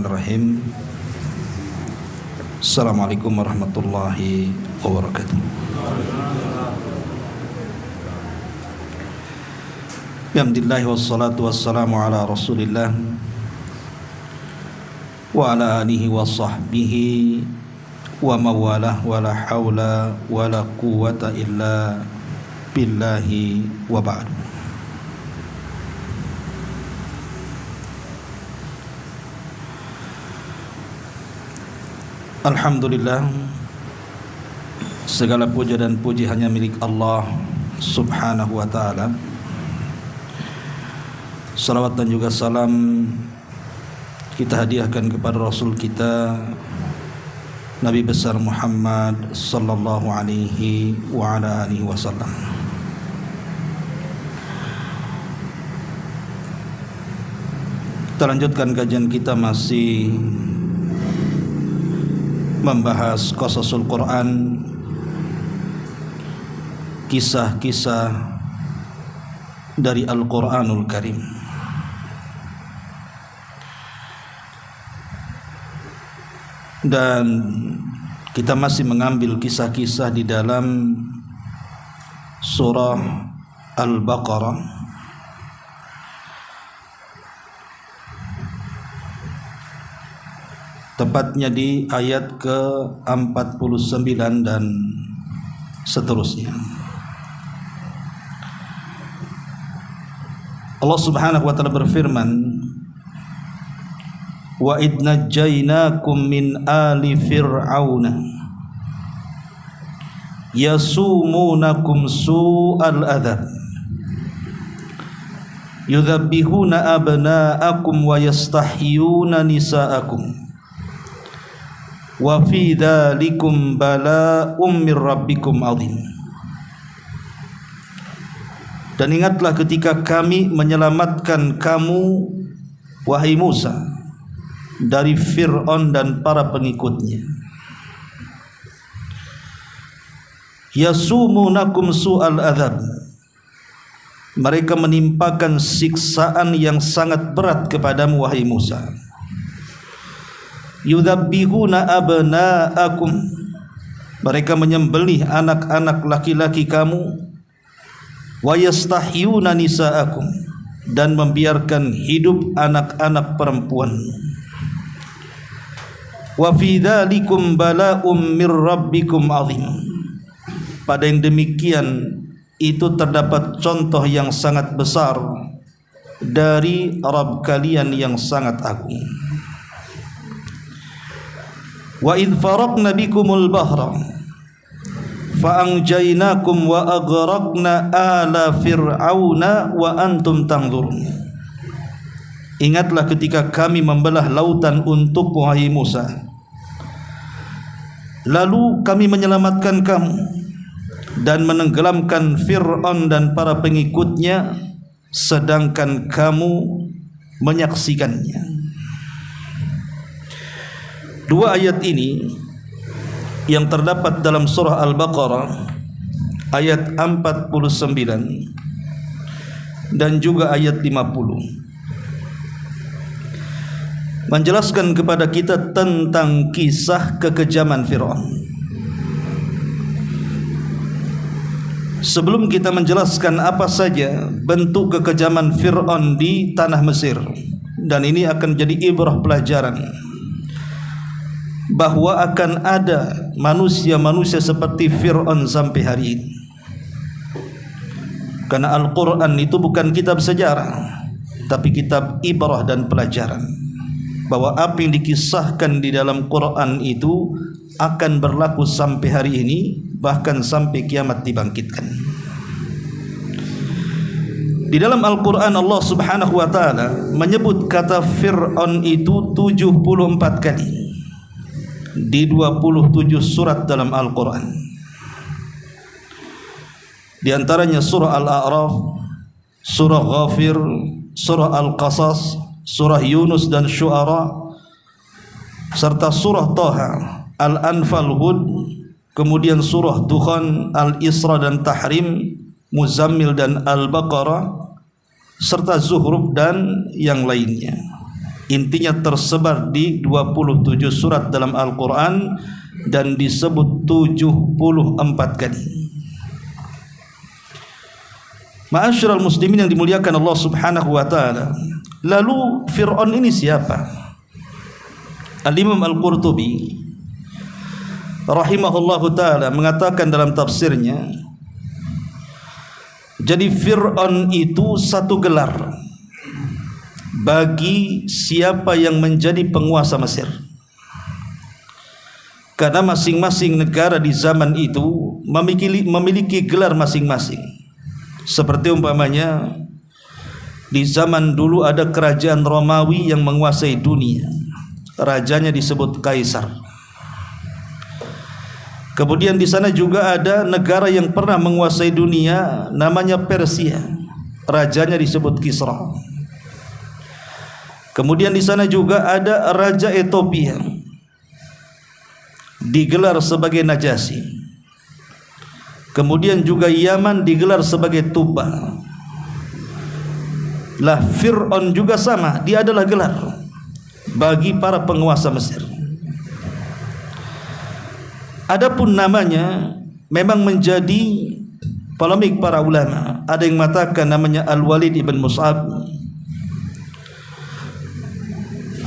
Bismillahirrahmanirrahim. Assalamualaikum warahmatullahi wabarakatuh. Alhamdulillah wassalatu wassalamu ala Rasulillah wa ala alihi wa sahbihi wa mawalah wa la hawla wa la quwwata illa billahi wa ba'du. Alhamdulillah, segala puja dan puji hanya milik Allah subhanahu wa ta'ala. Salawat dan juga salam kita hadiahkan kepada Rasul kita Nabi besar Muhammad sallallahu alaihi wa ala alihi wasallam. Kita lanjutkan kajian kita, masih membahas qasasul Quran, kisah-kisah dari Al-Quranul Karim. Dan kita masih mengambil kisah-kisah di dalam surah Al-Baqarah, tepatnya di ayat ke-49 dan seterusnya. Allah subhanahu wa ta'ala berfirman, wa idh najjaynakum min ali fir'auna yasumunakum su'al adhab yudhabbihuna abna'akum wa yastahyuna nisa'akum wa fi dzalikum bala'um mir rabbikum adzim. Dan ingatlah ketika kami menyelamatkan kamu, wahai Musa, dari Fir'aun dan para pengikutnya. Yasumunakum su'al adzab, mereka menimpakan siksaan yang sangat berat kepadamu, wahai Musa. Yudhabbihuna abna'akum, mereka menyembelih anak-anak laki-laki kamu. Wa yastahyuna nisa'akum, dan membiarkan hidup anak-anak perempuan. Wa fi dzalikum bala'um mir rabbikum adzim, pada yang demikian itu terdapat contoh yang sangat besar dari Rabb kalian yang sangat agung. Wa idh faraqna bikumul bahra fa'anjaynakum wa aghraqna ala fir'auna wa antum tanzurun. Ingatlah ketika kami membelah lautan untuk wahai Musa, lalu kami menyelamatkan kamu dan menenggelamkan Fir'aun dan para pengikutnya, sedangkan kamu menyaksikannya. Dua ayat ini yang terdapat dalam surah Al-Baqarah ayat 49 dan juga ayat 50 menjelaskan kepada kita tentang kisah kekejaman Fir'aun. Sebelum kita menjelaskan apa saja bentuk kekejaman Fir'aun di tanah Mesir, dan ini akan jadi ibrah pelajaran bahwa akan ada manusia-manusia seperti Fir'aun sampai hari ini. Karena Al-Quran itu bukan kitab sejarah, tapi kitab ibrah dan pelajaran, bahwa apa yang dikisahkan di dalam Quran itu akan berlaku sampai hari ini, bahkan sampai kiamat dibangkitkan. Di dalam Al-Quran Allah subhanahu wa ta'ala menyebut kata Fir'aun itu 74 kali di 27 surat dalam Al-Quran. Di antaranya surah Al-A'raf, surah Ghafir, surah Al-Qasas, surah Yunus dan Syu'ara, serta surah Taha, Al-Anfal, Hud, kemudian surah Dukhan, Al-Isra dan Tahrim, Muzammil dan Al-Baqarah, serta Zuhruf dan yang lainnya. Intinya tersebar di 27 surat dalam Al-Quran dan disebut 74 kali. Ma'asyiral muslimin yang dimuliakan Allah Subhanahu wa taala. Lalu Fir'aun ini siapa? Al-Imam Al-Qurtubi rahimahullahu taala mengatakan dalam tafsirnya, jadi Fir'aun itu satu gelar bagi siapa yang menjadi penguasa Mesir, karena masing-masing negara di zaman itu memiliki gelar masing-masing. Seperti umpamanya di zaman dulu ada kerajaan Romawi yang menguasai dunia, rajanya disebut Kaisar. Kemudian di sana juga ada negara yang pernah menguasai dunia, namanya Persia, rajanya disebut Kisra. Kemudian di sana juga ada Raja Ethiopia, digelar sebagai Najasyi. Kemudian juga Yaman digelar sebagai Tuba. Lah Fir'aun juga sama, dia adalah gelar bagi para penguasa Mesir. Adapun namanya memang menjadi polemik para ulama. Ada yang mengatakan namanya Al-Walid ibn Mus'ab.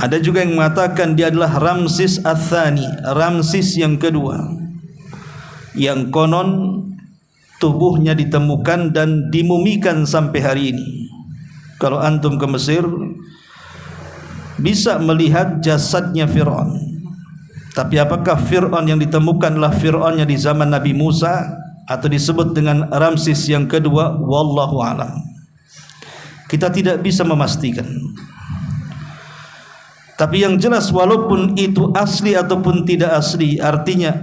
Ada juga yang mengatakan dia adalah Ramsis Ats-Tsani, Ramsis yang kedua, yang konon tubuhnya ditemukan dan dimumikan sampai hari ini. Kalau antum ke Mesir bisa melihat jasadnya Fir'aun. Tapi apakah Fir'aun yang ditemukanlah Fir'aunnya di zaman Nabi Musa atau disebut dengan Ramsis yang kedua? Wallahu a'lam. Kita tidak bisa memastikan. Tapi yang jelas walaupun itu asli ataupun tidak asli, artinya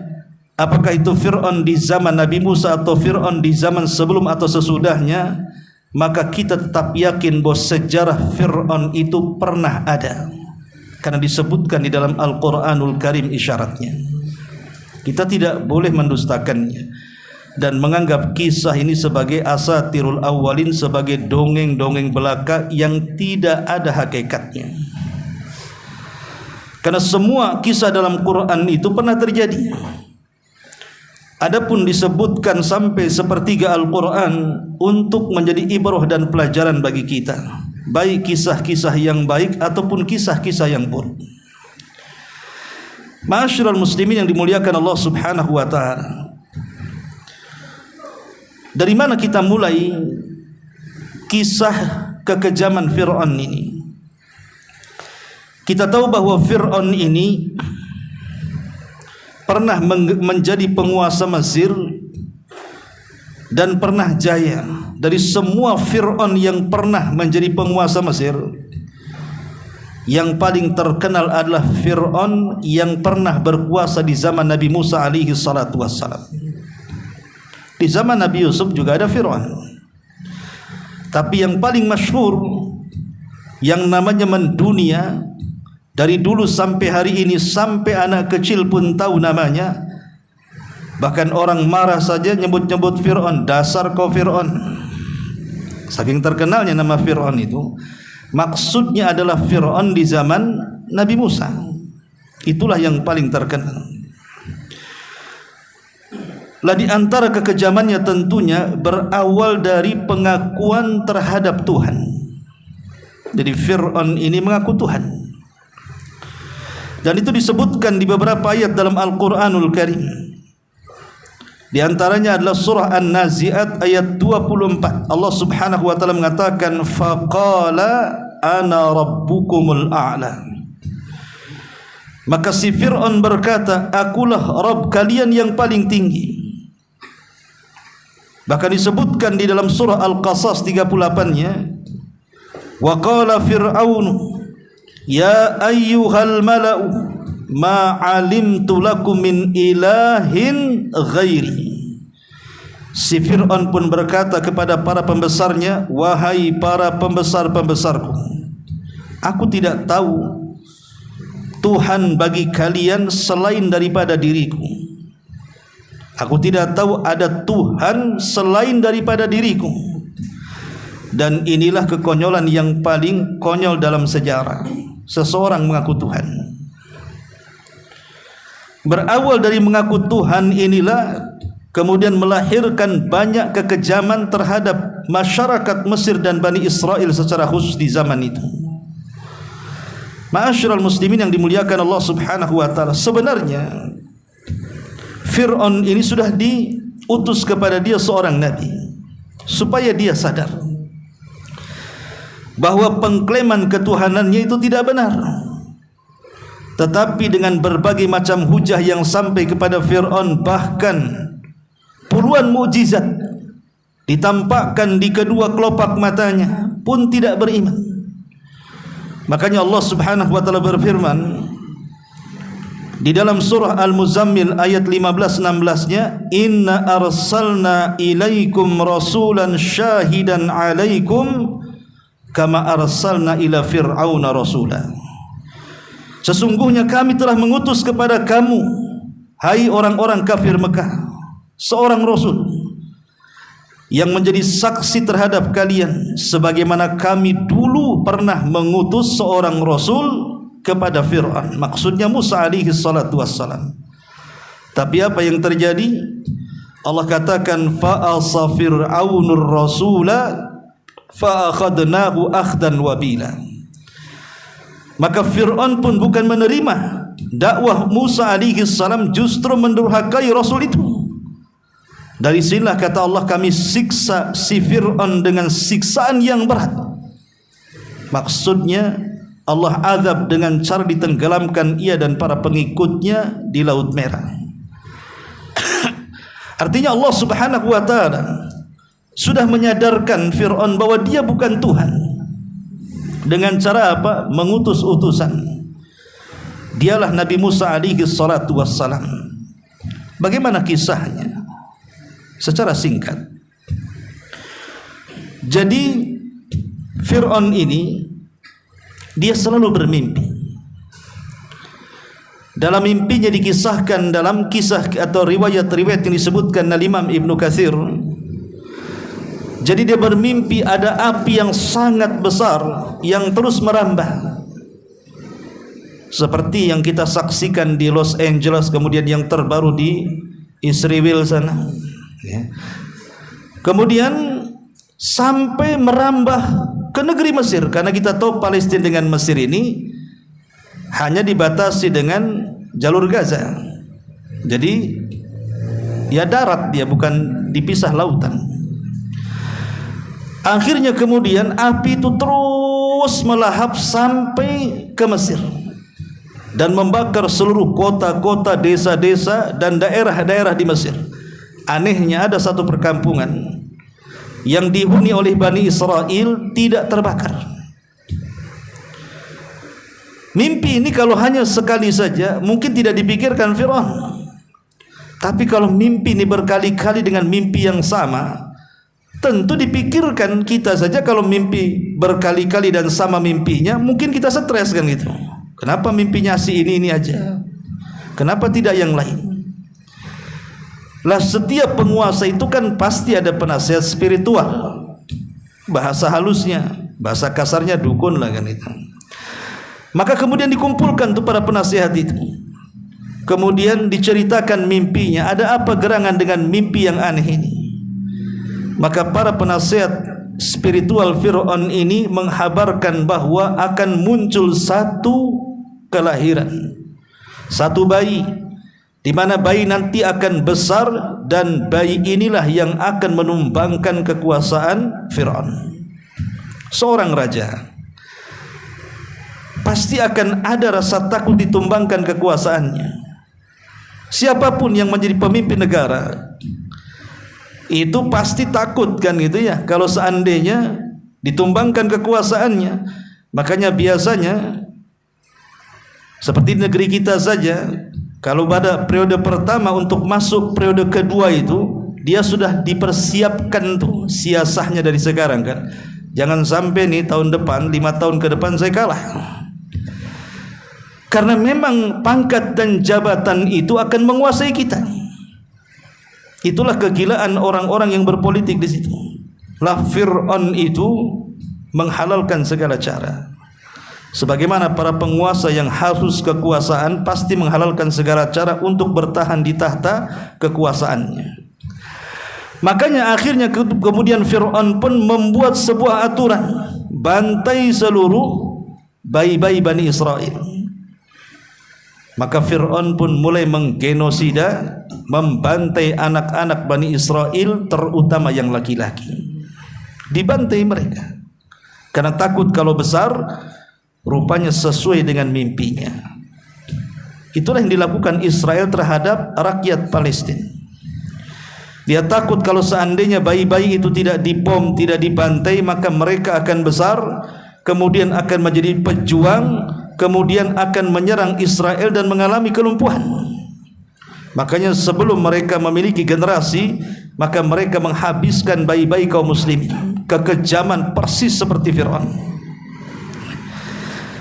apakah itu Fir'aun di zaman Nabi Musa atau Fir'aun di zaman sebelum atau sesudahnya, maka kita tetap yakin bahwa sejarah Fir'aun itu pernah ada, karena disebutkan di dalam Al-Quranul Karim isyaratnya. Kita tidak boleh mendustakannya dan menganggap kisah ini sebagai asatirul awwalin, sebagai dongeng-dongeng belaka yang tidak ada hakikatnya. Karena semua kisah dalam Quran itu pernah terjadi. Adapun disebutkan sampai sepertiga Al-Quran untuk menjadi ibrah dan pelajaran bagi kita, baik kisah-kisah yang baik ataupun kisah-kisah yang buruk. Ma'asyiral muslimin yang dimuliakan Allah Subhanahu wa taala. Dari mana kita mulai kisah kekejaman Fir'aun ini? Kita tahu bahwa Fir'aun ini pernah menjadi penguasa Mesir dan pernah jaya. Dari semua Fir'aun yang pernah menjadi penguasa Mesir, yang paling terkenal adalah Fir'aun yang pernah berkuasa di zaman Nabi Musa alaihi salatu wassalam. Di zaman Nabi Yusuf juga ada Fir'aun, tapi yang paling masyhur, yang namanya mendunia dari dulu sampai hari ini, sampai anak kecil pun tahu namanya. Bahkan orang marah saja nyebut-nyebut Fir'aun, dasar kau Fir'aun. Saking terkenalnya nama Fir'aun itu. Maksudnya adalah Fir'aun di zaman Nabi Musa. Itulah yang paling terkenal. Lah di antara kekejamannya tentunya berawal dari pengakuan terhadap Tuhan. Jadi Fir'aun ini mengaku Tuhan. Dan itu disebutkan di beberapa ayat dalam Al-Quranul Karim. Di antaranya adalah surah An-Nazi'at ayat 24. Allah Subhanahu wa taala mengatakan, faqala ana rabbukumul a'la. Maka si Fir'aun berkata, akulah Rabb kalian yang paling tinggi. Bahkan disebutkan di dalam surah Al-Qasas 38-nya, wa qala fir'aunu ya ayyuhal mala'u ma 'alimtu lakum min ilahin ghairi. Si Fir'aun pun berkata kepada para pembesarnya, wahai para pembesar-pembesarku, aku tidak tahu Tuhan bagi kalian selain daripada diriku. Aku tidak tahu ada Tuhan selain daripada diriku. Dan inilah kekonyolan yang paling konyol dalam sejarah. seseorang mengaku Tuhan. Berawal dari mengaku Tuhan inilah kemudian melahirkan banyak kekejaman terhadap masyarakat Mesir dan Bani Israel secara khusus di zaman itu. Ma'asyiral muslimin yang dimuliakan Allah Subhanahu wa taala, sebenarnya Fir'aun ini sudah diutus kepada dia seorang nabi supaya dia sadar bahwa pengklaiman ketuhanannya itu tidak benar. Tetapi dengan berbagai macam hujah yang sampai kepada Fir'aun, bahkan puluhan mukjizat ditampakkan di kedua kelopak matanya, pun tidak beriman. Makanya Allah Subhanahu wa taala berfirman di dalam surah Al-Muzammil ayat 15-16-nya, inna arsalna ilaikum rasulan syahidan alaikum kama arsalna ila fir'auna rasula. Sesungguhnya kami telah mengutus kepada kamu, hai orang-orang kafir Mekah, seorang rasul yang menjadi saksi terhadap kalian, sebagaimana kami dulu pernah mengutus seorang rasul kepada Fir'aun. Maksudnya Musa alaihi salatu wassalam. Tapi apa yang terjadi? Allah katakan fa'asa fir'aunur rasula fa'akhadnahu akhdan wabila. Maka Fir'aun pun bukan menerima dakwah Musa alaihi salam, justru mendurhakai rasul itu. Dari sinilah kata Allah, kami siksa si Fir'aun dengan siksaan yang berat. Maksudnya Allah azab dengan cara ditenggelamkan ia dan para pengikutnya di Laut Merah. Artinya Allah Subhanahu wa taala sudah menyadarkan Fir'aun bahwa dia bukan Tuhan. Dengan cara apa? Mengutus utusan. Dialah Nabi Musa alaihi salatu wassalam. Bagaimana kisahnya? Secara singkat. Jadi Fir'aun ini dia selalu bermimpi. Dalam mimpinya dikisahkan dalam kisah atau riwayat-riwayat yang disebutkan oleh Imam Ibnu Katsir. Jadi dia bermimpi ada api yang sangat besar yang terus merambah, seperti yang kita saksikan di Los Angeles, kemudian yang terbaru di Israel sana, ya. Kemudian sampai merambah ke negeri Mesir, karena kita tahu Palestina dengan Mesir ini hanya dibatasi dengan jalur Gaza. Jadi ya darat, dia bukan dipisah lautan. Akhirnya kemudian api itu terus melahap sampai ke Mesir dan membakar seluruh kota-kota, desa-desa dan daerah-daerah di Mesir. Anehnya ada satu perkampungan yang dihuni oleh Bani Israel tidak terbakar. Mimpi ini kalau hanya sekali saja mungkin tidak dipikirkan Fir'aun. Tapi kalau mimpi ini berkali-kali dengan mimpi yang sama, tentu dipikirkan kita saja. Kalau mimpi berkali-kali dan sama mimpinya, mungkin kita stres kan gitu. Kenapa mimpinya si ini aja? Kenapa tidak yang lain? Lah setiap penguasa itu kan pasti ada penasihat spiritual. Bahasa halusnya, bahasa kasarnya dukun lah kan itu. Maka kemudian dikumpulkan tuh para penasihat itu. Kemudian diceritakan mimpinya, ada apa gerangan dengan mimpi yang aneh ini. Maka para penasihat spiritual Fir'aun ini menghabarkan bahwa akan muncul satu kelahiran, satu bayi, di mana bayi nanti akan besar, dan bayi inilah yang akan menumbangkan kekuasaan Fir'aun. Seorang raja pasti akan ada rasa takut ditumbangkan kekuasaannya. Siapapun yang menjadi pemimpin negara itu pasti takut kan gitu ya, kalau seandainya ditumbangkan kekuasaannya. Makanya biasanya seperti negeri kita saja, kalau pada periode pertama untuk masuk periode kedua itu dia sudah dipersiapkan tuh siasahnya dari sekarang kan. Jangan sampai nih tahun depan, 5 tahun ke depan saya kalah. Karena memang pangkat dan jabatan itu akan menguasai kita. Itulah kegilaan orang-orang yang berpolitik di situ. Lah Fir'aun itu menghalalkan segala cara. Sebagaimana para penguasa yang haus kekuasaan pasti menghalalkan segala cara untuk bertahan di tahta kekuasaannya. Makanya akhirnya kemudian Fir'aun pun membuat sebuah aturan, bantai seluruh bayi-bayi Bani Israel. Maka Fir'aun pun mulai menggenosida, membantai anak-anak Bani Israel, terutama yang laki-laki. Dibantai mereka karena takut kalau besar rupanya sesuai dengan mimpinya. Itulah yang dilakukan Israel terhadap rakyat Palestina. Dia takut kalau seandainya bayi-bayi itu tidak dibom, tidak dibantai, maka mereka akan besar, kemudian akan menjadi pejuang, kemudian akan menyerang Israel dan mengalami kelumpuhan. Makanya sebelum mereka memiliki generasi, maka mereka menghabiskan bayi-bayi kaum muslimin. Kekejaman persis seperti Fir'aun.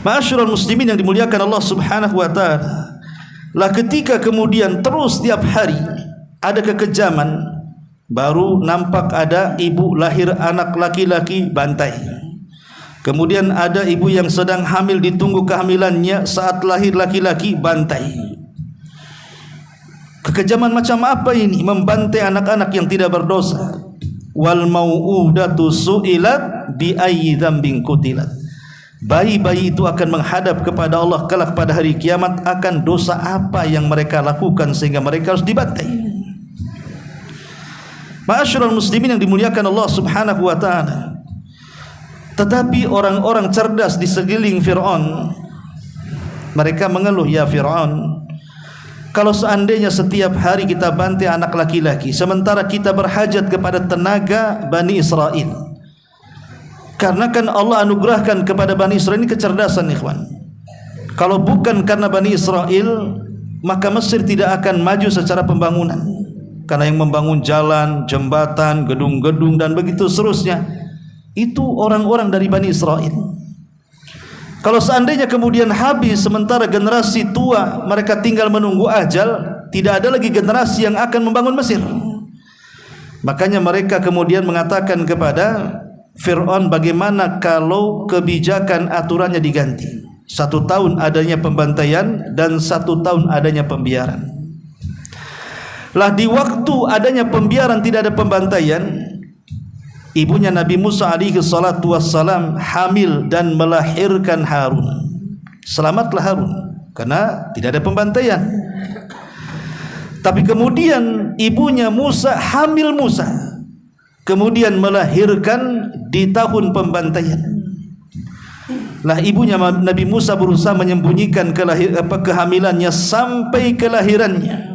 Ma'asyiral muslimin yang dimuliakan Allah Subhanahu wa taala, lah ketika kemudian terus tiap hari ada kekejaman, baru nampak ada ibu lahir anak laki-laki, bantai. Kemudian ada ibu yang sedang hamil, ditunggu kehamilannya, saat lahir laki-laki, bantai. Kekejaman macam apa ini? Membantai anak-anak yang tidak berdosa. Wal mau'udatu su'ilat bi ayyi dzambin qutilat. Bayi-bayi itu akan menghadap kepada Allah kelak pada hari kiamat, akan dosa apa yang mereka lakukan sehingga mereka harus dibantai. Ma'asyiral muslimin yang dimuliakan Allah Subhanahu wa taala. Tetapi orang-orang cerdas di sekeliling Fir'aun, mereka mengeluh, ya Fir'aun, kalau seandainya setiap hari kita bantai anak laki-laki, sementara kita berhajat kepada tenaga Bani Israel. Karena kan Allah anugerahkan kepada Bani Israel ini kecerdasan, ikhwan. Kalau bukan karena Bani Israel, maka Mesir tidak akan maju secara pembangunan. Karena yang membangun jalan, jembatan, gedung-gedung dan begitu seterusnya, itu orang-orang dari Bani Israel. Kalau seandainya kemudian habis, sementara generasi tua mereka tinggal menunggu ajal, tidak ada lagi generasi yang akan membangun Mesir. Makanya mereka kemudian mengatakan kepada Fir'aun, bagaimana kalau kebijakan aturannya diganti, 1 tahun adanya pembantaian dan 1 tahun adanya pembiaran. Lah di waktu adanya pembiaran, tidak ada pembantaian, ibunya Nabi Musa alaihi salatu wassalam hamil dan melahirkan Harun. Selamatlah Harun karena tidak ada pembantaian. Tapi kemudian ibunya Musa hamil Musa, kemudian melahirkan di tahun pembantaian. Lah ibunya Nabi Musa berusaha menyembunyikan kehamilannya sampai kelahirannya.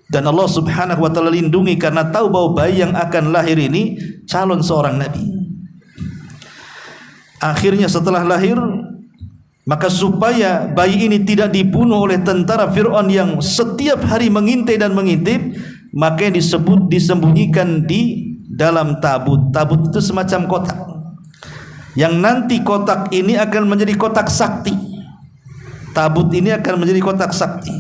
Dan Allah Subhanahu wa taala lindungi karena tahu bahwa bayi yang akan lahir ini calon seorang nabi. Akhirnya setelah lahir, maka supaya bayi ini tidak dibunuh oleh tentara Fir'aun yang setiap hari mengintai dan mengintip, maka disembunyikan di dalam tabut. Tabut itu semacam kotak, yang nanti kotak ini akan menjadi kotak sakti. Tabut ini akan menjadi kotak sakti,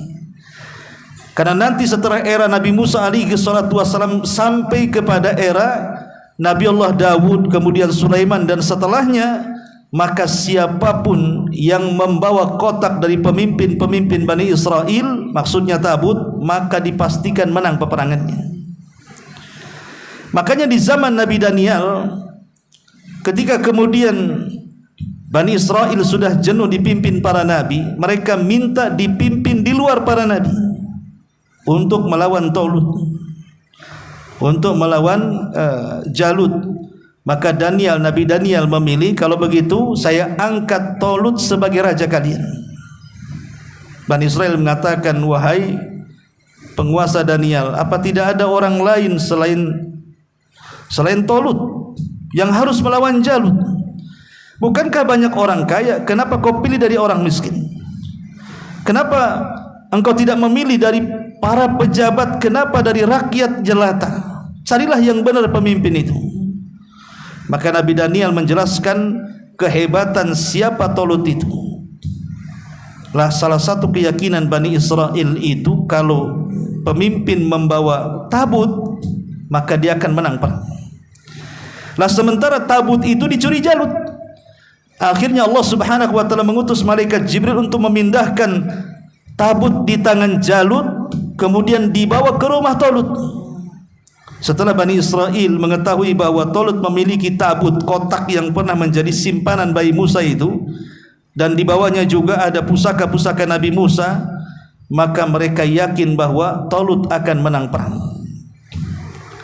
karena nanti setelah era Nabi Musa alaihi salatu wassalam sampai kepada era Nabi Allah Dawud, kemudian Sulaiman dan setelahnya, maka siapapun yang membawa kotak dari pemimpin-pemimpin Bani Israel, maksudnya tabut, maka dipastikan menang peperangannya. Makanya di zaman Nabi Daniel, ketika kemudian Bani Israel sudah jenuh dipimpin para nabi, mereka minta dipimpin di luar para nabi untuk melawan Talut, untuk melawan Jalut. Maka Nabi Daniel memilih, kalau begitu saya angkat Talut sebagai raja kalian. Bani Israel mengatakan, wahai penguasa Daniel, apa tidak ada orang lain selain Talut yang harus melawan Jalut? Bukankah banyak orang kaya? Kenapa kau pilih dari orang miskin? Kenapa engkau tidak memilih dari para pejabat? Kenapa dari rakyat jelata? Carilah yang benar pemimpin itu. Maka Nabi Daniel menjelaskan kehebatan siapa Talut itu. Lah salah satu keyakinan Bani Israel itu, kalau pemimpin membawa tabut, maka dia akan menang perang. Lah sementara tabut itu dicuri Jalut. Akhirnya Allah Subhanahu wa taala mengutus malaikat Jibril untuk memindahkan tabut di tangan Jalut, kemudian dibawa ke rumah Talut. Setelah Bani Israel mengetahui bahwa Talut memiliki tabut kotak yang pernah menjadi simpanan bayi Musa itu, dan di bawahnya juga ada pusaka-pusaka Nabi Musa, maka mereka yakin bahwa Talut akan menang perang.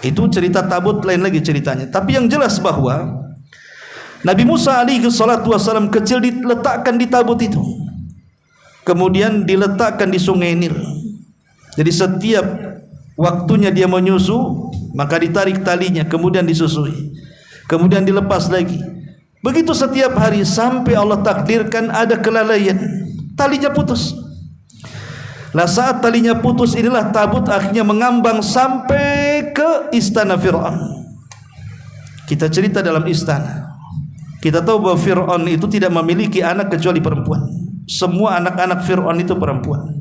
Itu cerita tabut, lain lagi ceritanya. Tapi yang jelas bahwa Nabi Musa alaihi salatu wasallam kecil diletakkan di tabut itu, kemudian diletakkan di sungai Nil. Jadi setiap waktunya dia menyusu, maka ditarik talinya, kemudian disusui, kemudian dilepas lagi. Begitu setiap hari sampai Allah takdirkan ada kelalaian, talinya putus. Nah, saat talinya putus inilah tabut akhirnya mengambang sampai ke istana Fir'aun. Kita cerita dalam istana, kita tahu bahwa Fir'aun itu tidak memiliki anak kecuali perempuan. Semua anak-anak Fir'aun itu perempuan.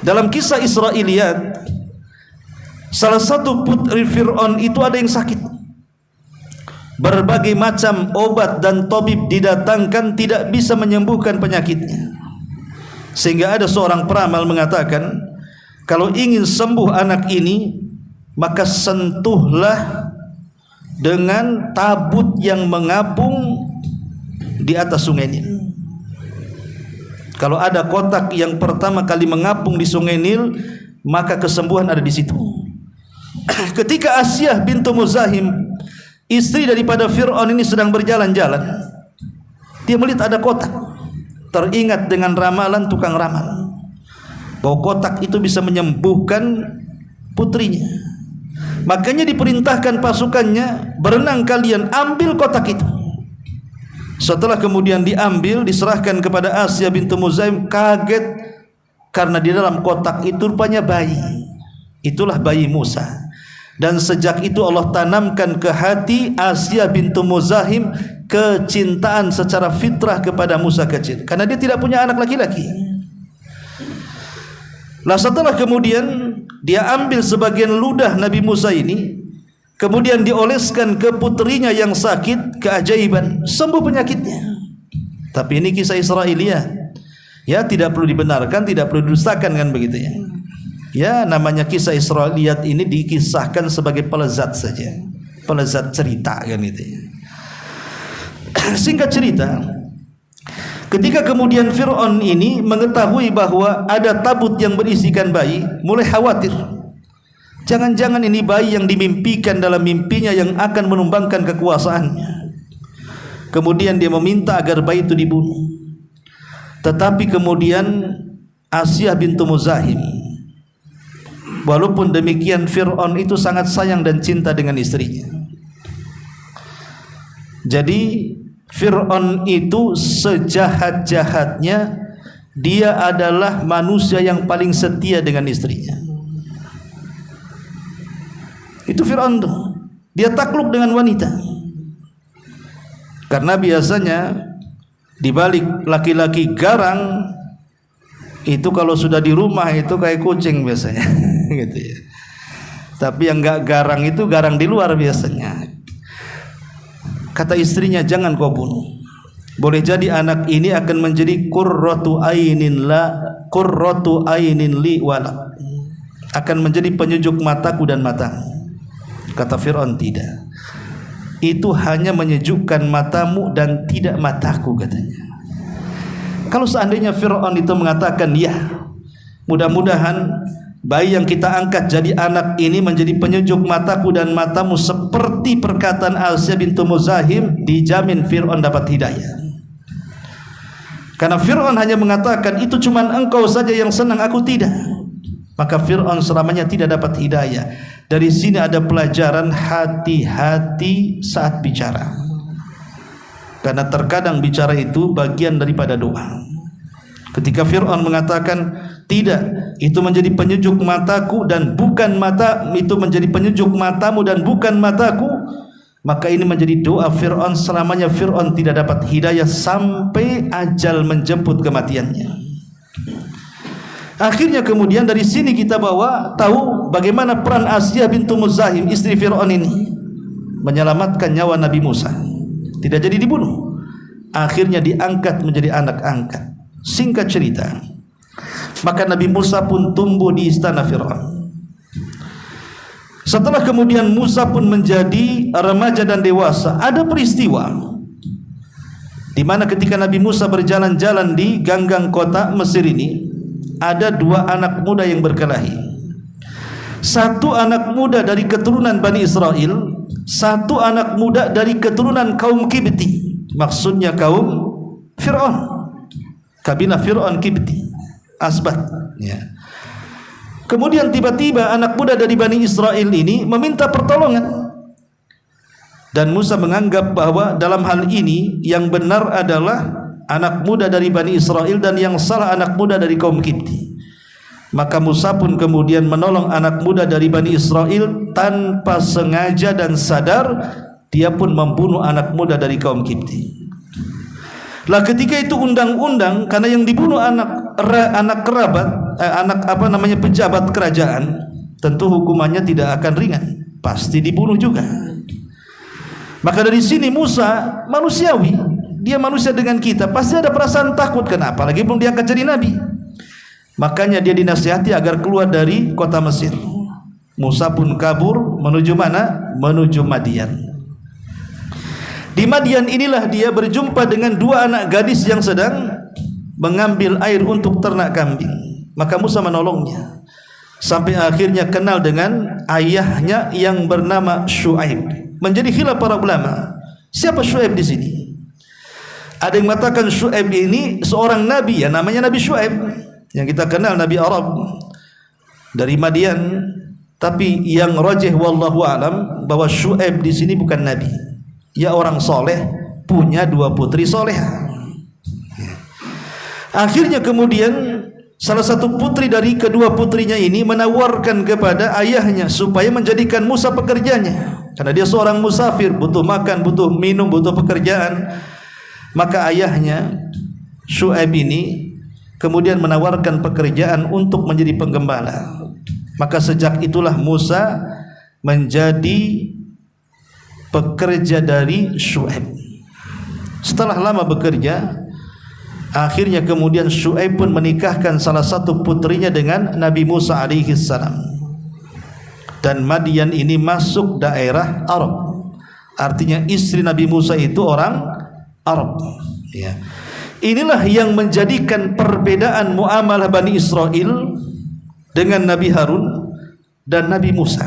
Dalam kisah Israiliyat, salah satu putri Fir'aun itu ada yang sakit. Berbagai macam obat dan tabib didatangkan, tidak bisa menyembuhkan penyakitnya. Sehingga ada seorang peramal mengatakan, kalau ingin sembuh anak ini, maka sentuhlah dengan tabut yang mengapung di atas sungai Nil. Kalau ada kotak yang pertama kali mengapung di sungai Nil, maka kesembuhan ada di situ. Ketika Asyah bintu Muzahim, istri daripada Fir'aun ini sedang berjalan-jalan, dia melihat ada kotak. Teringat dengan ramalan tukang ramal bahwa kotak itu bisa menyembuhkan putrinya. Makanya diperintahkan pasukannya, berenang kalian, ambil kotak itu. Setelah kemudian diambil, diserahkan kepada Asyah bintu Muzahim, kaget karena di dalam kotak itu rupanya bayi. Itulah bayi Musa. Dan sejak itu Allah tanamkan ke hati Asyah bintu Muzahim kecintaan secara fitrah kepada Musa kecil, karena dia tidak punya anak laki-laki. Nah, setelah kemudian dia ambil sebagian ludah Nabi Musa ini, kemudian dioleskan ke putrinya yang sakit, keajaiban, sembuh penyakitnya. Tapi ini kisah Israiliyat, ya, tidak perlu dibenarkan, tidak perlu didustakan, kan begitu ya. Ya, namanya kisah Israiliyat ini dikisahkan sebagai pelezat saja, pelezat cerita, kan gitu ya. Singkat cerita, ketika kemudian Fir'aun ini mengetahui bahwa ada tabut yang berisikan bayi, mulai khawatir. Jangan-jangan ini bayi yang dimimpikan dalam mimpinya yang akan menumbangkan kekuasaannya. Kemudian dia meminta agar bayi itu dibunuh. Tetapi kemudian Asyah bintu Muzahim, walaupun demikian Fir'aun itu sangat sayang dan cinta dengan istrinya. Jadi Fir'aun itu sejahat-jahatnya, dia adalah manusia yang paling setia dengan istrinya. Itu Fir'aun tuh, dia takluk dengan wanita. Karena biasanya di balik laki-laki garang itu kalau sudah di rumah itu kayak kucing biasanya, gitu ya. Tapi yang enggak garang itu garang di luar biasanya. Kata istrinya, jangan kau bunuh. Boleh jadi anak ini akan menjadi qurratu ainin li walak, akan menjadi penyejuk mataku dan matamu. Kata Fir'aun, tidak. Itu hanya menyejukkan matamu dan tidak mataku, katanya. Kalau seandainya Fir'aun itu mengatakan, ya, mudah-mudahan bayi yang kita angkat jadi anak ini menjadi penyejuk mataku dan matamu seperti perkataan Asyah bintu Muzahim, dijamin Fir'aun dapat hidayah. Karena Fir'aun hanya mengatakan, itu cuma engkau saja yang senang, aku tidak. Maka Fir'aun selamanya tidak dapat hidayah. Dari sini ada pelajaran hati-hati saat bicara. Karena terkadang bicara itu bagian daripada doa. Ketika Fir'aun mengatakan, tidak, itu menjadi penyejuk mataku dan bukan mata, itu menjadi penyejuk matamu dan bukan mataku, maka ini menjadi doa Fir'aun. Selamanya Fir'aun tidak dapat hidayah sampai ajal menjemput kematiannya. Akhirnya kemudian dari sini kita tahu bagaimana peran Asyah bintu Muzahim, istri Fir'aun ini, menyelamatkan nyawa Nabi Musa. Tidak jadi dibunuh. akhirnya diangkat menjadi anak angkat. Singkat cerita, maka Nabi Musa pun tumbuh di istana Fir'aun. Setelah kemudian Musa pun menjadi remaja dan dewasa, ada peristiwa di mana ketika Nabi Musa berjalan-jalan di ganggang kota Mesir ini, ada dua anak muda yang berkelahi. Satu anak muda dari keturunan Bani Israel, satu anak muda dari keturunan kaum Kibti, maksudnya kaum Fir'aun, kabilah Fir'aun Kibti, Asbat, ya. Kemudian tiba-tiba anak muda dari Bani Israel ini meminta pertolongan, dan Musa menganggap bahwa dalam hal ini yang benar adalah anak muda dari Bani Israel dan yang salah anak muda dari kaum Kibti. Maka Musa pun kemudian menolong anak muda dari Bani Israel tanpa sengaja dan sadar, dia pun membunuh anak muda dari kaum Kibti. Lah ketika itu undang-undang, karena yang dibunuh anak kerabat, pejabat kerajaan, tentu hukumannya tidak akan ringan, pasti dibunuh juga. Maka dari sini Musa manusiawi, dia manusia dengan kita, pasti ada perasaan takut. Kenapa? Apalagi belum diangkat jadi nabi. Makanya dia dinasihati agar keluar dari kota Mesir. Musa pun kabur menuju mana? Menuju Madian. Di Madian inilah dia berjumpa dengan dua anak gadis yang sedang mengambil air untuk ternak kambing. Maka Musa menolongnya sampai akhirnya kenal dengan ayahnya yang bernama Syuaib. Menjadi khilaf para ulama, siapa Syuaib di sini? Ada yang mengatakan Syuaib ini seorang nabi, ya namanya Nabi Syuaib yang kita kenal, Nabi Arab dari Madian. Tapi yang rajih wallahu alam bahwa Syuaib di sini bukan nabi. Ya orang soleh, punya dua putri solehah. Akhirnya kemudian salah satu putri dari kedua putrinya ini menawarkan kepada ayahnya supaya menjadikan Musa pekerjanya, karena dia seorang musafir, butuh makan, butuh minum, butuh pekerjaan. Maka ayahnya Syuaib ini kemudian menawarkan pekerjaan untuk menjadi penggembala. Maka sejak itulah Musa menjadi pekerja dari Syuaib. Setelah lama bekerja, akhirnya kemudian Syuaib pun menikahkan salah satu putrinya dengan Nabi Musa alaihi salam. Dan Madian ini masuk daerah Arab. Artinya istri Nabi Musa itu orang Arab, ya. Inilah yang menjadikan perbedaan muamalah Bani Israel dengan Nabi Harun dan Nabi Musa.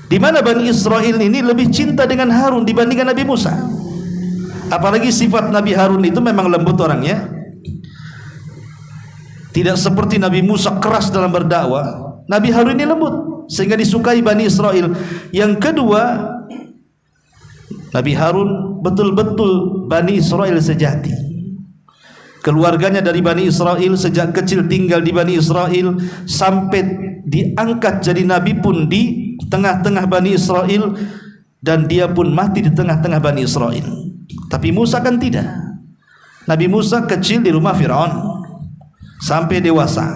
Di mana Bani Israel ini lebih cinta dengan Harun dibandingkan Nabi Musa. Apalagi sifat Nabi Harun itu memang lembut orangnya, tidak seperti Nabi Musa keras dalam berdakwah. Nabi Harun ini lembut sehingga disukai Bani Israel. Yang kedua, Nabi Harun betul-betul Bani Israel sejati. Keluarganya dari Bani Israel, sejak kecil tinggal di Bani Israel, sampai diangkat jadi nabi pun di tengah-tengah Bani Israel, dan dia pun mati di tengah-tengah Bani Israel. Tapi Musa kan tidak. Nabi Musa kecil di rumah Fir'aun sampai dewasa,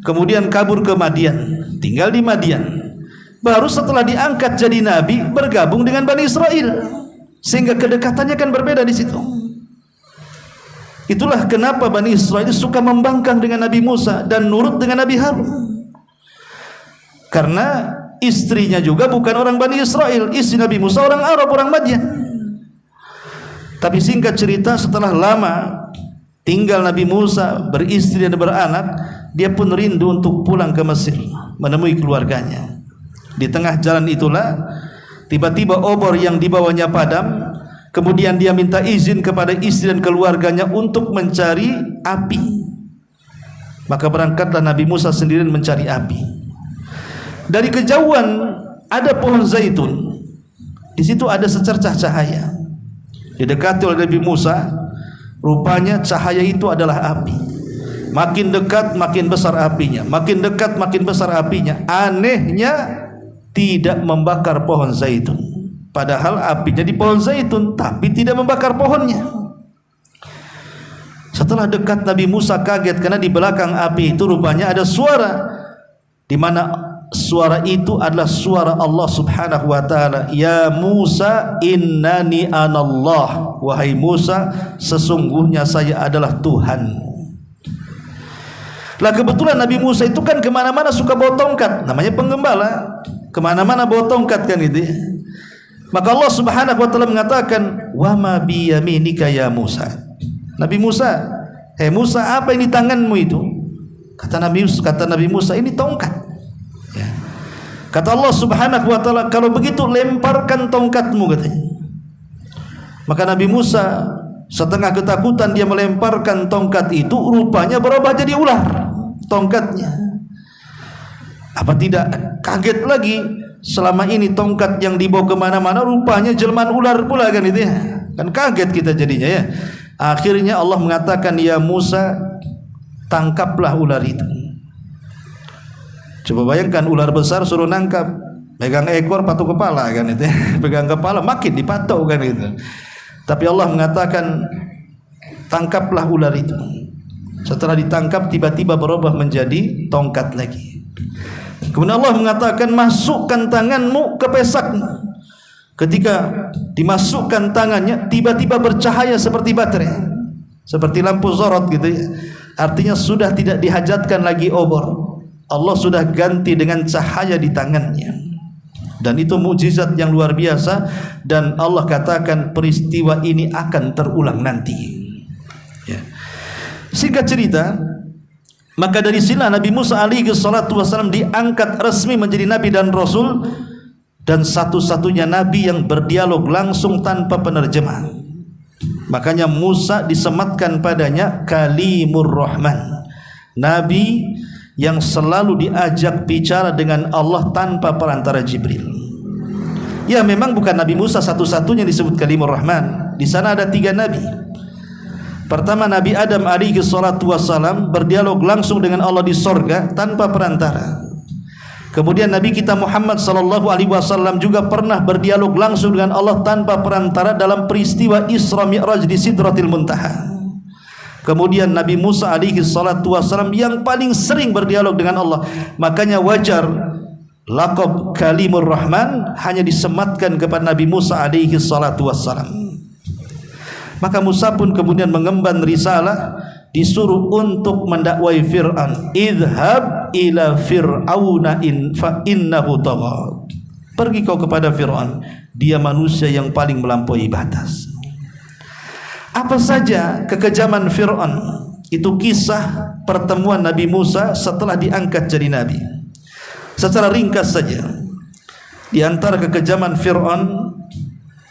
kemudian kabur ke Madian, tinggal di Madian. Baru setelah diangkat jadi nabi bergabung dengan Bani Israel, sehingga kedekatannya kan berbeda di situ. Itulah kenapa Bani Israel suka membangkang dengan Nabi Musa dan nurut dengan Nabi Harun, karena istrinya juga bukan orang Bani Israel. Istri Nabi Musa orang Arab, orang Madian. Tapi singkat cerita, setelah lama tinggal Nabi Musa beristri dan beranak, dia pun rindu untuk pulang ke Mesir menemui keluarganya. Di tengah jalan itulah tiba-tiba obor yang dibawanya padam. Kemudian dia minta izin kepada istri dan keluarganya untuk mencari api. Maka berangkatlah Nabi Musa sendirian mencari api. Dari kejauhan ada pohon zaitun. Di situ ada secercah cahaya. Didekati oleh Nabi Musa, rupanya cahaya itu adalah api. Makin dekat makin besar apinya, makin dekat makin besar apinya. Anehnya tidak membakar pohon zaitun. Padahal apinya di pohon zaitun, tapi tidak membakar pohonnya. Setelah dekat, Nabi Musa kaget karena di belakang api itu rupanya ada suara, di mana suara itu adalah suara Allah Subhanahu wa taala. Ya Musa innani anallah, wahai Musa sesungguhnya saya adalah Tuhan. Lah kebetulan Nabi Musa itu kan kemana-mana suka bawa tongkat, namanya penggembala, kemana-mana bawa tongkat kan gitu ya. Maka Allah Subhanahu wa taala mengatakan, wa ma bi yaminika ya Musa. Nabi Musa, hei Musa, apa ini tanganmu itu? Kata Nabi Musa, ini tongkat. Ya. Kata Allah Subhanahu wa taala, kalau begitu lemparkan tongkatmu, katanya. Maka Nabi Musa setengah ketakutan, dia melemparkan tongkat itu, rupanya berubah jadi ular tongkatnya. Apa tidak kaget lagi? Selama ini tongkat yang dibawa kemana-mana rupanya jelmaan ular pula kan itu ya. Kan kaget kita jadinya ya. Akhirnya Allah mengatakan, ya Musa, tangkaplah ular itu. Coba bayangkan ular besar suruh nangkap, pegang ekor patok kepala kan itu ya. Pegang kepala makin dipatok kan itu. Tapi Allah mengatakan, tangkaplah ular itu. Setelah ditangkap tiba-tiba berubah menjadi tongkat lagi. Kemudian Allah mengatakan, masukkan tanganmu ke pesakmu. Ketika dimasukkan tangannya, tiba-tiba bercahaya seperti baterai, seperti lampu sorot gitu ya. Artinya sudah tidak dihajatkan lagi obor. Allah sudah ganti dengan cahaya di tangannya. Dan itu mukjizat yang luar biasa. Dan Allah katakan peristiwa ini akan terulang nanti ya. Singkat cerita, maka dari sini Nabi Musa alaihi salatu wasallam diangkat resmi menjadi nabi dan rasul, dan satu-satunya nabi yang berdialog langsung tanpa penerjemah. Makanya Musa disematkan padanya Kalimur Rahman, nabi yang selalu diajak bicara dengan Allah tanpa perantara Jibril. Ya memang bukan Nabi Musa satu-satunya disebut Kalimur Rahman. Di sana ada 3 nabi. Pertama, Nabi Adam alaihi salatu wassalam berdialog langsung dengan Allah di sorga tanpa perantara. Kemudian Nabi kita Muhammad sallallahu alaihi wasallam juga pernah berdialog langsung dengan Allah tanpa perantara dalam peristiwa Isra Mi'raj di Sidratil Muntaha. Kemudian Nabi Musa alaihi salatu wassalam yang paling sering berdialog dengan Allah. Makanya wajar laqab Kalimur Rahman hanya disematkan kepada Nabi Musa alaihi salatu wassalam. Maka Musa pun kemudian mengemban risalah, disuruh untuk mendakwai Fir'aun. Idhab ila fir'auna fa innahu tagha. Pergi kau kepada Fir'aun, dia manusia yang paling melampaui batas. Apa saja kekejaman Fir'aun? Itu kisah pertemuan Nabi Musa setelah diangkat jadi nabi. Secara ringkas saja, di antara kekejaman Fir'aun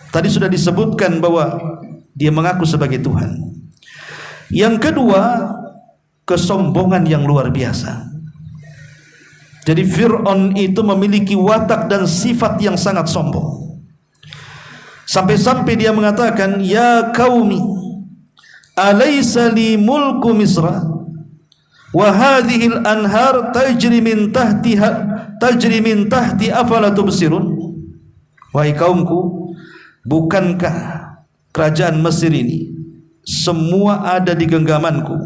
tadi sudah disebutkan bahwa dia mengaku sebagai Tuhan. Yang kedua, kesombongan yang luar biasa. Jadi Fir'aun itu memiliki watak dan sifat yang sangat sombong. Sampai-sampai dia mengatakan, ya qaumi, alaysa li mulku Misra wa hadhil anhar tajri min tahti afala tubsirun. Wahai kaumku, bukankah kerajaan Mesir ini semua ada di genggamanku,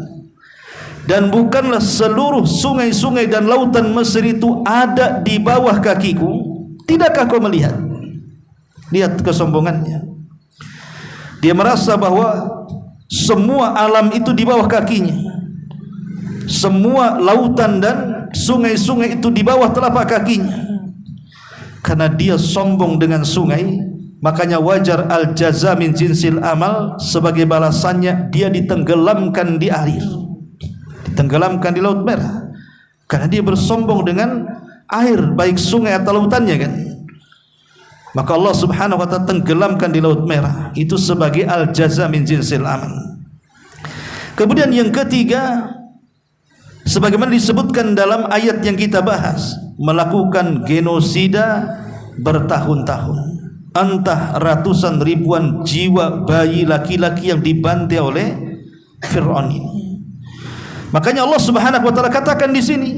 dan bukanlah seluruh sungai-sungai dan lautan Mesir itu ada di bawah kakiku? Tidakkah kau melihat? Lihat kesombongannya. Dia merasa bahwa semua alam itu di bawah kakinya, semua lautan dan sungai-sungai itu di bawah telapak kakinya. Karena dia sombong dengan sungai, makanya wajar al-jaza min jinsil amal, sebagai balasannya dia ditenggelamkan di air, ditenggelamkan di Laut Merah, karena dia bersombong dengan air, baik sungai atau lautannya kan. Maka Allah Subhanahu wa ta'ala tenggelamkan di Laut Merah, itu sebagai al-jaza min jinsil amal. Kemudian yang ketiga, sebagaimana disebutkan dalam ayat yang kita bahas, melakukan genosida bertahun-tahun. Entah ratusan ribuan jiwa bayi laki-laki yang dibantai oleh Fir'aun ini. Makanya Allah Subhanahu wa taala katakan di sini,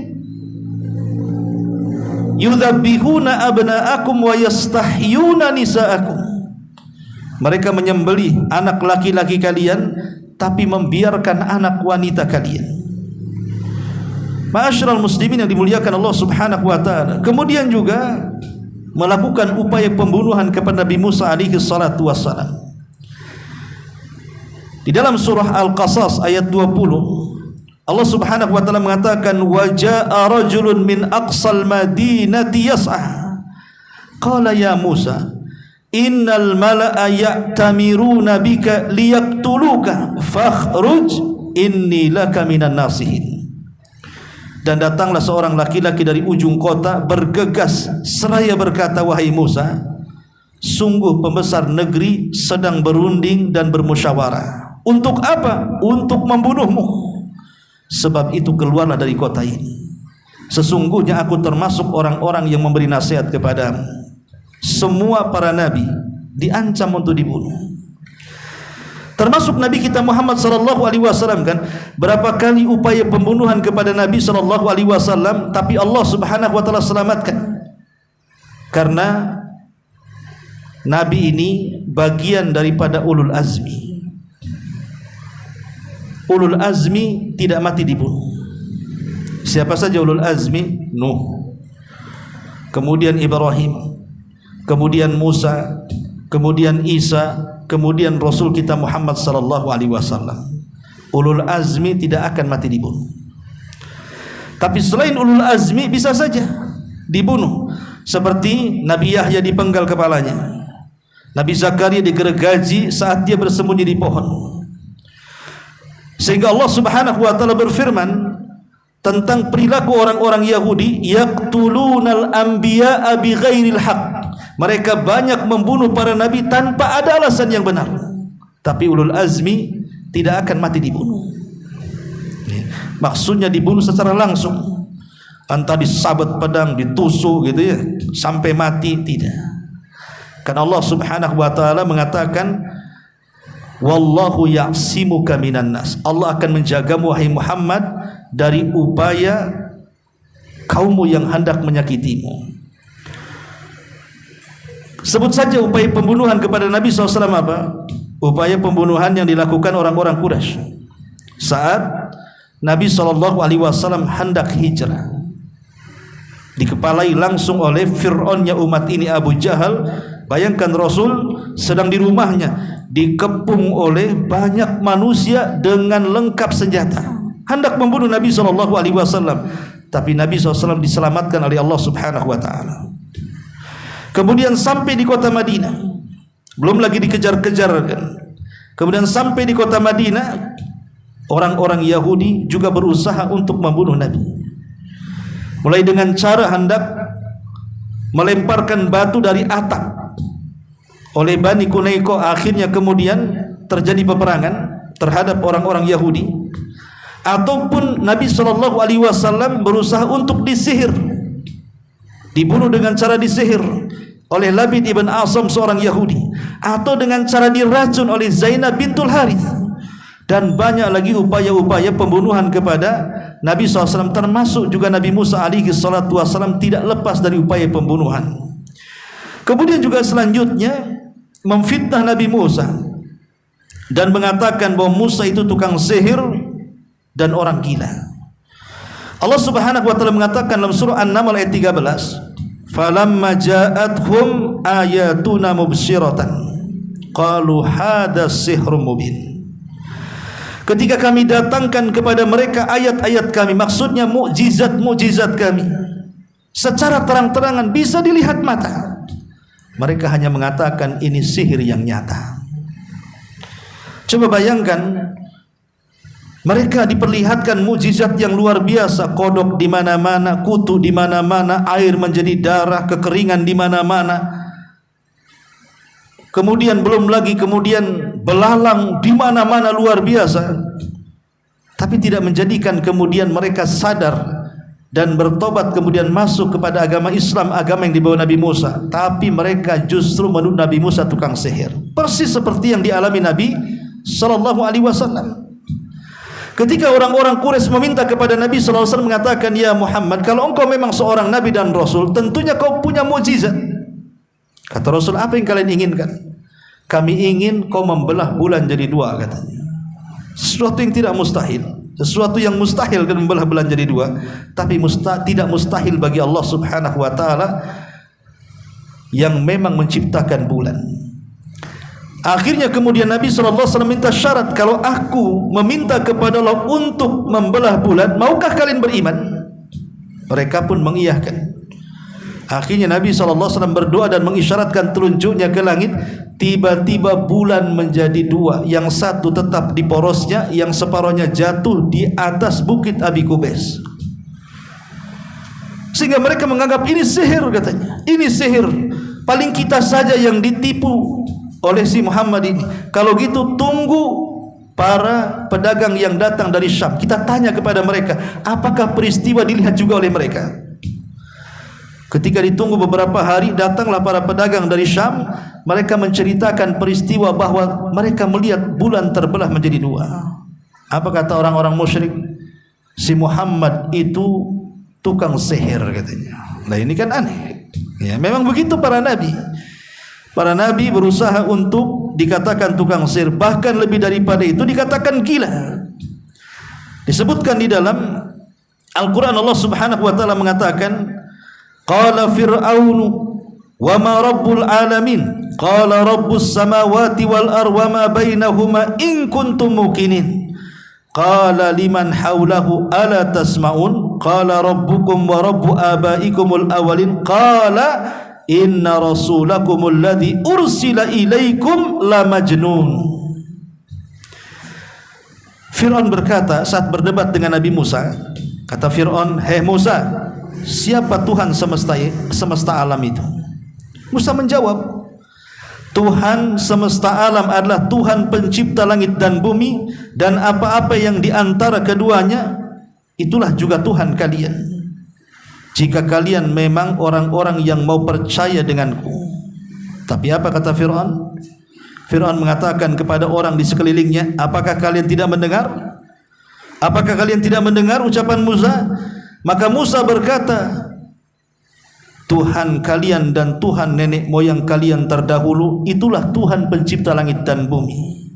yudzabbihuna abna'akum wa yastahyuna nisa'akum. Mereka menyembelih anak laki-laki kalian tapi membiarkan anak wanita kalian. Ma'asyiral muslimin yang dimuliakan Allah Subhanahu wa taala. Kemudian juga melakukan upaya pembunuhan kepada Nabi Musa alaihi salatu wassalam. Di dalam surah Al-Qasas ayat 20, Allah Subhanahu wa taala mengatakan, wa jaa rajulun min aqsal madinati yas'a qala ya Musa innal mala'a ya'tamiruna bika liyaqtuluka fakhruj inni laka minan nasihin. Dan datanglah seorang laki-laki dari ujung kota bergegas seraya berkata, wahai Musa, sungguh pembesar negeri sedang berunding dan bermusyawarah. Untuk apa? Untuk membunuhmu. Sebab itu keluarlah dari kota ini. Sesungguhnya aku termasuk orang-orang yang memberi nasihat kepadamu. Semua para nabi diancam untuk dibunuh, termasuk Nabi kita Muhammad sallallahu alaihi wasallam kan. Berapa kali upaya pembunuhan kepada Nabi sallallahu alaihi wasallam, tapi Allah Subhanahu wa taala selamatkan. Karena Nabi ini bagian daripada ulul azmi. Ulul azmi tidak mati dibunuh. Siapa saja ulul azmi? Nuh, kemudian Ibrahim, kemudian Musa, kemudian Isa, kemudian Rasul kita Muhammad sallallahu alaihi wasallam. Ulul azmi tidak akan mati dibunuh. Tapi selain ulul azmi bisa saja dibunuh. Seperti Nabi Yahya dipenggal kepalanya, Nabi Zakaria digergaji saat dia bersembunyi di pohon. Sehingga Allah Subhanahu wa taala berfirman tentang perilaku orang-orang Yahudi, yaqtulunal anbiya'a bighairil haqq. Mereka banyak membunuh para nabi tanpa ada alasan yang benar. Tapi ulul azmi tidak akan mati dibunuh. Maksudnya dibunuh secara langsung, entah disabet pedang, ditusuk gitu ya, sampai mati, tidak. Karena Allah Subhanahu wa taala mengatakan, wallahu ya'simuka minan nas. Allah akan menjagamu wahai Muhammad dari upaya kaummu yang hendak menyakitimu. Sebut saja upaya pembunuhan kepada Nabi SAW apa? Upaya pembunuhan yang dilakukan orang-orang Quraisy saat Nabi SAW hendak hijrah, dikepalai langsung oleh Fir'aunnya umat ini, Abu Jahal. Bayangkan Rasul sedang di rumahnya, dikepung oleh banyak manusia dengan lengkap senjata, hendak membunuh Nabi SAW. Tapi Nabi SAW diselamatkan oleh Allah Subhanahu wa taala. Kemudian sampai di kota Madinah, belum lagi dikejar-kejar kan. Kemudian sampai di kota Madinah, orang-orang Yahudi juga berusaha untuk membunuh Nabi. Mulai dengan cara hendak melemparkan batu dari atap oleh Bani Quraisy. Akhirnya kemudian terjadi peperangan terhadap orang-orang Yahudi. Ataupun Nabi SAW berusaha untuk disihir, dibunuh dengan cara disihir oleh Labid ibn Asam seorang Yahudi, atau dengan cara diracun oleh Zainab bintul Harith. Dan banyak lagi upaya-upaya pembunuhan kepada Nabi SAW, termasuk juga Nabi Musa alaihi salatu wassalam tidak lepas dari upaya pembunuhan. Kemudian juga selanjutnya memfitnah Nabi Musa dan mengatakan bahwa Musa itu tukang sihir dan orang gila. Allah Subhanahu wa taala mengatakan dalam surah An-Naml ayat 13, falamma ja'athum ayatuna mubsyiratan qalu hadha sihrun mubin. Ketika kami datangkan kepada mereka ayat-ayat kami, maksudnya mukjizat-mukjizat kami, secara terang-terangan bisa dilihat mata, mereka hanya mengatakan ini sihir yang nyata. Coba bayangkan, mereka diperlihatkan mukjizat yang luar biasa, kodok di mana-mana, kutu di mana-mana, air menjadi darah, kekeringan di mana-mana. Kemudian belum lagi kemudian belalang di mana-mana luar biasa. Tapi tidak menjadikan kemudian mereka sadar dan bertobat kemudian masuk kepada agama Islam, agama yang dibawa Nabi Musa. Tapi mereka justru menuduh Nabi Musa tukang sihir. Persis seperti yang dialami Nabi sallallahu alaihi wasallam. Ketika orang-orang Quraisy meminta kepada Nabi SAW mengatakan, ya Muhammad, kalau engkau memang seorang Nabi dan Rasul, tentunya kau punya mukjizat. Kata Rasul, apa yang kalian inginkan? Kami ingin kau membelah bulan jadi dua, katanya. Sesuatu yang tidak mustahil. sesuatu yang mustahil kan membelah bulan jadi dua, tapi tidak mustahil bagi Allah Subhanahu wa taala yang memang menciptakan bulan. Akhirnya kemudian Nabi SAW minta syarat, kalau aku meminta kepada Allah untuk membelah bulan, maukah kalian beriman? Mereka pun mengiyakan. Akhirnya Nabi SAW berdoa dan mengisyaratkan telunjuknya ke langit. Tiba-tiba bulan menjadi dua, yang satu tetap di porosnya, yang separuhnya jatuh di atas bukit Abi Kubais. Sehingga mereka menganggap ini sihir, katanya. Ini sihir. Paling kita saja yang ditipu oleh si Muhammad ini. Kalau gitu tunggu para pedagang yang datang dari Syam, kita tanya kepada mereka, apakah peristiwa dilihat juga oleh mereka? Ketika ditunggu beberapa hari, datanglah para pedagang dari Syam. Mereka menceritakan peristiwa bahwa mereka melihat bulan terbelah menjadi dua. Apa kata orang-orang musyrik? Si Muhammad itu tukang sihir, katanya. Nah ini kan aneh. Ya, memang begitu para nabi. Para nabi berusaha untuk dikatakan tukang sihir, bahkan lebih daripada itu dikatakan gila. Disebutkan di dalam Al-Quran, Allah Subhanahu wa taala mengatakan, qala fir'aunu wa ma rabbul alamin, qala rabbus samawati wal ardi wa ma bainahuma in kuntum muqinin, qala liman hawlahu ala tasma'un, qala rabbukum wa rabbu abaikumul awalin, qala inna rasulakumul ladzi ursila ilaikum la majnun. Fir'aun berkata saat berdebat dengan Nabi Musa, kata Fir'aun, "Hei Musa, siapa Tuhan semesta alam itu?" Musa menjawab, Tuhan semesta alam adalah Tuhan pencipta langit dan bumi, dan apa-apa yang di antara keduanya, itulah juga Tuhan kalian. Jika kalian memang orang-orang yang mau percaya denganku. Tapi apa kata Fir'aun? Fir'aun mengatakan kepada orang di sekelilingnya, apakah kalian tidak mendengar? Apakah kalian tidak mendengar ucapan Musa? Maka Musa berkata, Tuhan kalian dan Tuhan nenek moyang kalian terdahulu, itulah Tuhan pencipta langit dan bumi.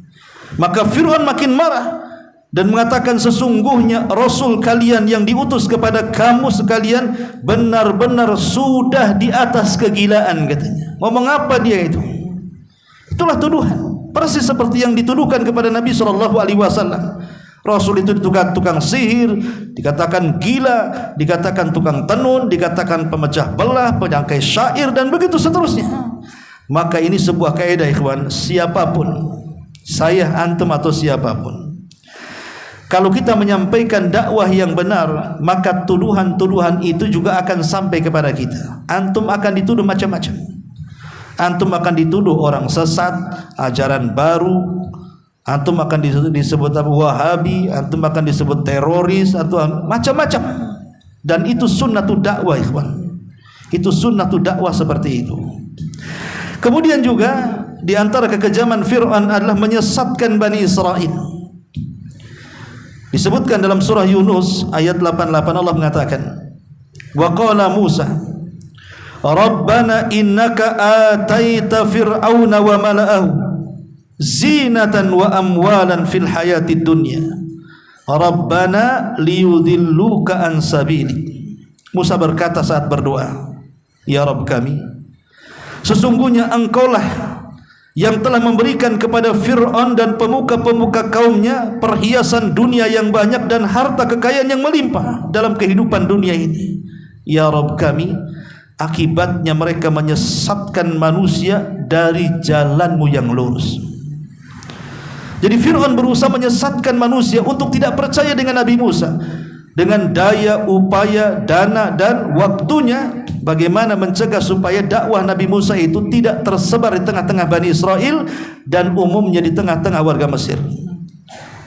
Maka Fir'aun makin marah dan mengatakan, sesungguhnya Rasul kalian yang diutus kepada kamu sekalian benar-benar sudah di atas kegilaan, katanya. Ngomong apa dia itu? Itulah tuduhan, persis seperti yang dituduhkan kepada Nabi SAW. Rasul itu tukang sihir, dikatakan gila, dikatakan tukang tenun, dikatakan pemecah belah, penyangkai syair, dan begitu seterusnya. Maka ini sebuah kaidah, ikhwan, siapapun, saya, antum, atau siapapun, kalau kita menyampaikan dakwah yang benar, maka tuduhan-tuduhan itu juga akan sampai kepada kita. Antum akan dituduh macam-macam. Antum akan dituduh orang sesat, ajaran baru. Antum akan disebut Wahabi, antum akan disebut teroris, atau macam-macam. Dan itu sunnatul dakwah, ikhwan. Itu sunnatul dakwah seperti itu. Kemudian juga di antara kekejaman Fir'aun adalah menyesatkan Bani Israel. Disebutkan dalam surah Yunus ayat 88, Allah mengatakan, wa qala Musa Rabbana innaka ataita fir'auna wa mala'ahu zinatan wa amwalan fil hayatid dunya Rabbana liyudhilluka an sabili. Musa berkata saat berdoa, ya Rabb kami, sesungguhnya engkaulah yang telah memberikan kepada Fir'aun dan pemuka-pemuka kaumnya perhiasan dunia yang banyak dan harta kekayaan yang melimpah dalam kehidupan dunia ini. Ya Rabb kami, akibatnya mereka menyesatkan manusia dari jalanmu yang lurus. Jadi Fir'aun berusaha menyesatkan manusia untuk tidak percaya dengan Nabi Musa. Dengan daya, upaya, dana, dan waktunya, bagaimana mencegah supaya dakwah Nabi Musa itu tidak tersebar di tengah-tengah Bani Israel dan umumnya di tengah-tengah warga Mesir.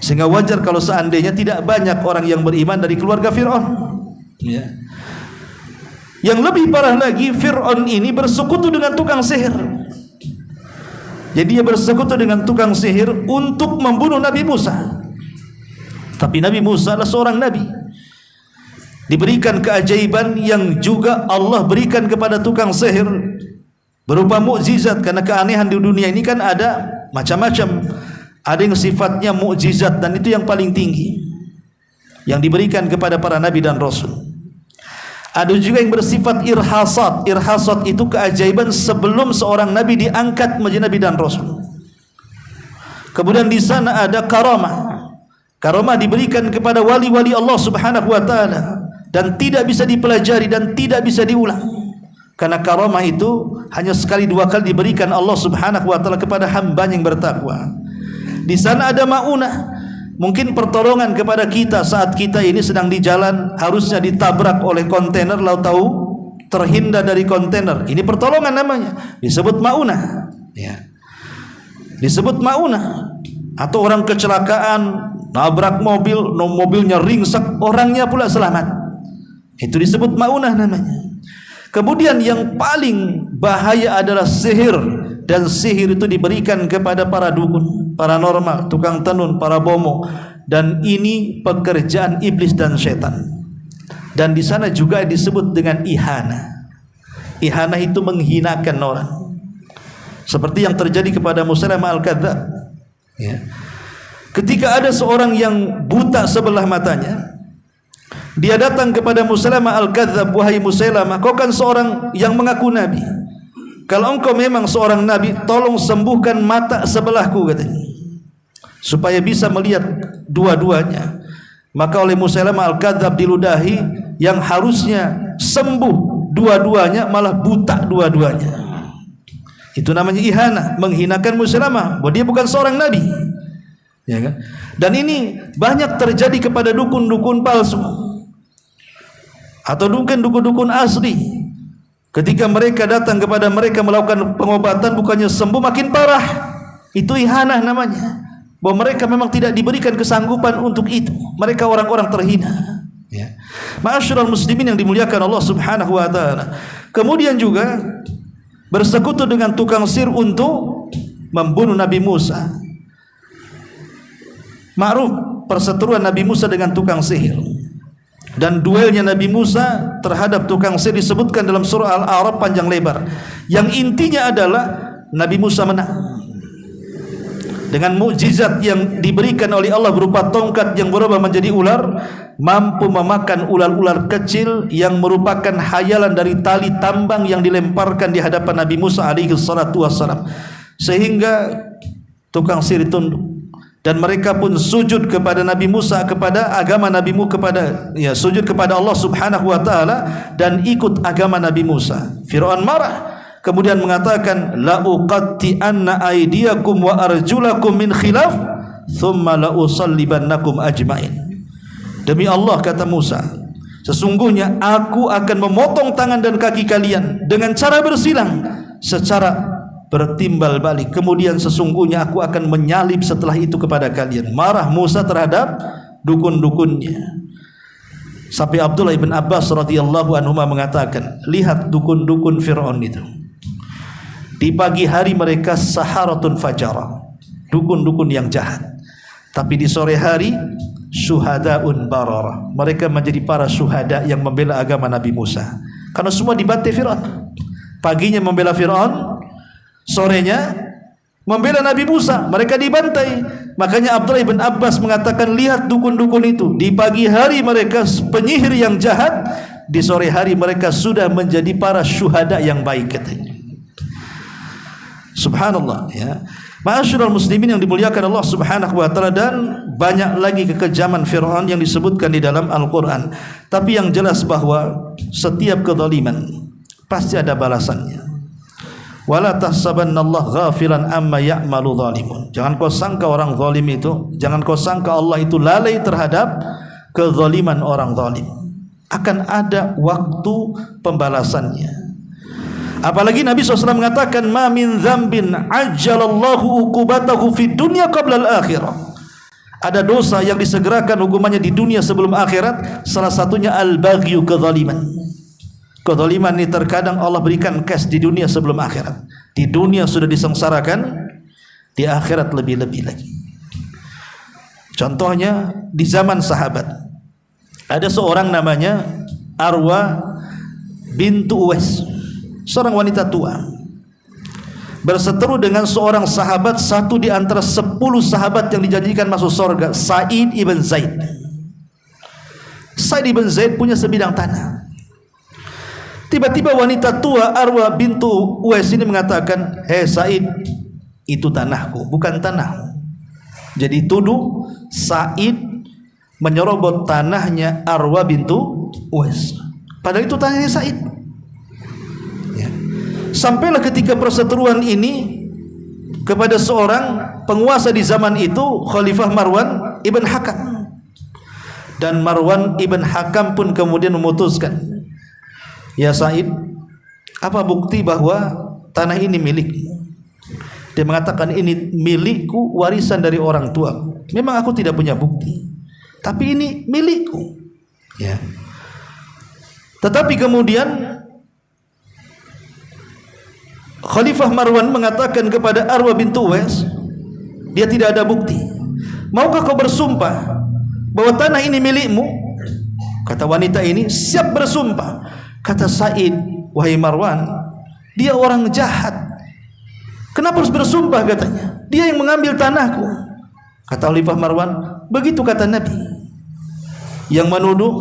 Sehingga wajar kalau seandainya tidak banyak orang yang beriman dari keluarga Fir'aun. Ya. Yang lebih parah lagi, Fir'aun ini bersekutu dengan tukang sihir. Jadi dia bersekutu dengan tukang sihir untuk membunuh Nabi Musa. Tapi Nabi Musa adalah seorang nabi, diberikan keajaiban yang juga Allah berikan kepada tukang sihir berupa mukjizat. Karena keanehan di dunia ini kan ada macam-macam. Ada yang sifatnya mukjizat dan itu yang paling tinggi. yang diberikan kepada para nabi dan rasul. Ada juga yang bersifat irhasat. Irhasat itu keajaiban sebelum seorang nabi diangkat menjadi nabi dan rasul. Kemudian di sana ada karamah. Karamah diberikan kepada wali-wali Allah Subhanahu wa taala dan tidak bisa dipelajari dan tidak bisa diulang. Karena karamah itu hanya sekali dua kali diberikan Allah Subhanahu wa taala kepada hamba yang bertakwa. Di sana ada maunah. Mungkin pertolongan kepada kita saat kita ini sedang di jalan, harusnya ditabrak oleh kontainer, lalu tahu terhindar dari kontainer. Ini pertolongan namanya, disebut maunah. Ya. Disebut maunah. Atau orang kecelakaan, nabrak mobil, mobilnya ringsek, orangnya pula selamat. Itu disebut maunah namanya. Kemudian yang paling bahaya adalah sihir, dan sihir itu diberikan kepada para dukun, paranormal, tukang tenun, para bomo, dan ini pekerjaan iblis dan setan. Dan di sana juga disebut dengan ihana. Ihana itu menghinakan orang, seperti yang terjadi kepada Musailamah al-Kadzdzab. Ya. Ketika ada seorang yang buta sebelah matanya, dia datang kepada Musailamah al-Kadzdzab, wahai Musailamah, kau kan seorang yang mengaku nabi. Kalau engkau memang seorang nabi, tolong sembuhkan mata sebelahku, katanya, supaya bisa melihat dua-duanya. Maka oleh Musailamah al-Kadzdzab diludahi, yang harusnya sembuh dua-duanya malah buta dua-duanya. Itu namanya ihana, menghinakan Musailamah bahwa dia bukan seorang nabi. Ya kan? Dan ini banyak terjadi kepada dukun-dukun palsu atau dukun-dukun asli. Ketika mereka datang kepada mereka melakukan pengobatan, bukannya sembuh makin parah. Itu ihanah namanya, bahwa mereka memang tidak diberikan kesanggupan untuk itu. Mereka orang-orang terhina. Ya. Ma'asyiral muslimin yang dimuliakan Allah Subhanahu wa taala. Kemudian juga bersekutu dengan tukang sihir untuk membunuh Nabi Musa. Ma'ruf perseteruan Nabi Musa dengan tukang sihir. Dan duelnya Nabi Musa terhadap tukang sihir disebutkan dalam surah Al-A'raf panjang lebar. Yang intinya adalah Nabi Musa menang dengan mukjizat yang diberikan oleh Allah berupa tongkat yang berubah menjadi ular, mampu memakan ular-ular kecil yang merupakan hayalan dari tali tambang yang dilemparkan di hadapan Nabi Musa alaihi salatu wassalam, sehingga tukang sihir tunduk. Dan mereka pun sujud kepada Nabi Musa, kepada agama Nabi Musa, sujud kepada Allah Subhanahu wa taala dan ikut agama Nabi Musa. Fir'aun marah, kemudian mengatakan, la uqatti anna aydiyakum wa arjulakum min khilaf thumma la usallibannakum ajmain. Demi Allah, kata Musa, sesungguhnya aku akan memotong tangan dan kaki kalian dengan cara bersilang secara bertimbal balik. Kemudian sesungguhnya aku akan menyalib setelah itu kepada kalian. Marah Musa terhadap dukun-dukunnya. Sampai Abdullah ibn Abbas radhiyallahu anhu mengatakan, lihat dukun-dukun Fir'aun itu. Di pagi hari mereka saharatun fajara, dukun-dukun yang jahat. Tapi di sore hari syuhadaun barara, mereka menjadi para syuhada yang membela agama Nabi Musa. Karena semua dibantai Fir'aun. Paginya membela Fir'aun, sorenya membela Nabi Musa, mereka dibantai. Makanya Abdullah ibn Abbas mengatakan, lihat dukun-dukun itu, di pagi hari mereka penyihir yang jahat, di sore hari mereka sudah menjadi para syuhada yang baik, katanya. Subhanallah, ya. Ma'asyiral muslimin yang dimuliakan Allah Subhanahu wa taala, dan banyak lagi kekejaman Firaun yang disebutkan di dalam Al-Qur'an. Tapi yang jelas bahwa setiap kezaliman pasti ada balasannya. Wala tahsabannallaha ghafilan amma ya'malu zalimun. Jangan kau sangka orang zalim itu, jangan kau sangka Allah itu lalai terhadap kezaliman orang zalim. Akan ada waktu pembalasannya. Apalagi Nabi SAW mengatakan, ma min dzambin ajjalallahu uqubatahu fid dunya qabla al-akhirah. Ada dosa yang disegerakan hukumannya di dunia sebelum akhirat, salah satunya al-baghyu, kezaliman. Kezaliman ini terkadang Allah berikan cash di dunia sebelum akhirat. Di dunia sudah disengsarakan, di akhirat lebih-lebih lagi. Contohnya di zaman sahabat, ada seorang namanya Arwa bintu Uwais, seorang wanita tua, berseteru dengan seorang sahabat, satu di antara 10 sahabat yang dijanjikan masuk surga, Sa'id ibn Zaid. Sa'id bin Zaid punya sebidang tanah. Tiba-tiba wanita tua Arwa bintu Uwais ini mengatakan, "Hei Sa'id, itu tanahku, bukan tanahmu." Jadi tuduh Sa'id menyerobot tanahnya Arwa bintu Uwais, padahal itu tanahnya Sa'id. Ya. Sampailah ketika perseteruan ini kepada seorang penguasa di zaman itu, Khalifah Marwan ibn Hakam. Dan Marwan ibn Hakam pun kemudian memutuskan, "Ya Sa'id, apa bukti bahwa tanah ini milikmu?" Dia mengatakan, "Ini milikku, warisan dari orang tuaku. Memang aku tidak punya bukti, tapi ini milikku." Ya. Tetapi kemudian Khalifah Marwan mengatakan kepada Arwa bintu Uwais, dia tidak ada bukti. "Maukah kau bersumpah bahwa tanah ini milikmu?" Kata wanita ini, "Siap bersumpah." Kata Sa'id, "Wahai Marwan, dia orang jahat. Kenapa harus bersumpah?" katanya. "Dia yang mengambil tanahku." Kata Khalifah Marwan, "Begitu kata Nabi." Yang menuduh,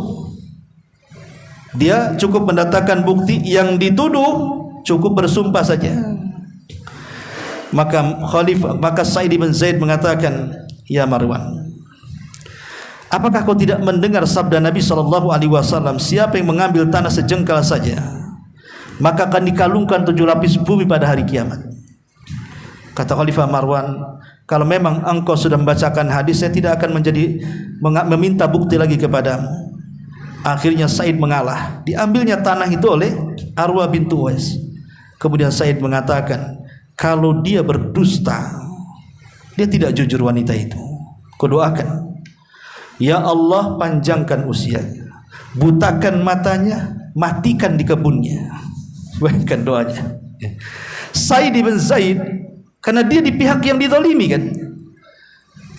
dia cukup mendatangkan bukti, yang dituduh cukup bersumpah saja. Maka Sa'id bin Zaid mengatakan, "Ya Marwan, apakah kau tidak mendengar sabda Nabi SAW, siapa yang mengambil tanah sejengkal saja, maka akan dikalungkan 7 lapis bumi pada hari kiamat." Kata Khalifah Marwan, "Kalau memang engkau sudah membacakan hadis, saya tidak akan meminta bukti lagi kepadamu." Akhirnya Sa'id mengalah, diambilnya tanah itu oleh Arwa bintu Uwais. Kemudian Sa'id mengatakan, kalau dia berdusta, dia tidak jujur wanita itu, kudoakan, "Ya Allah, panjangkan usianya, butakan matanya, matikan di kebunnya." Bayangkan doanya. Sa'id bin Zaid, karena dia di pihak yang dizalimi kan.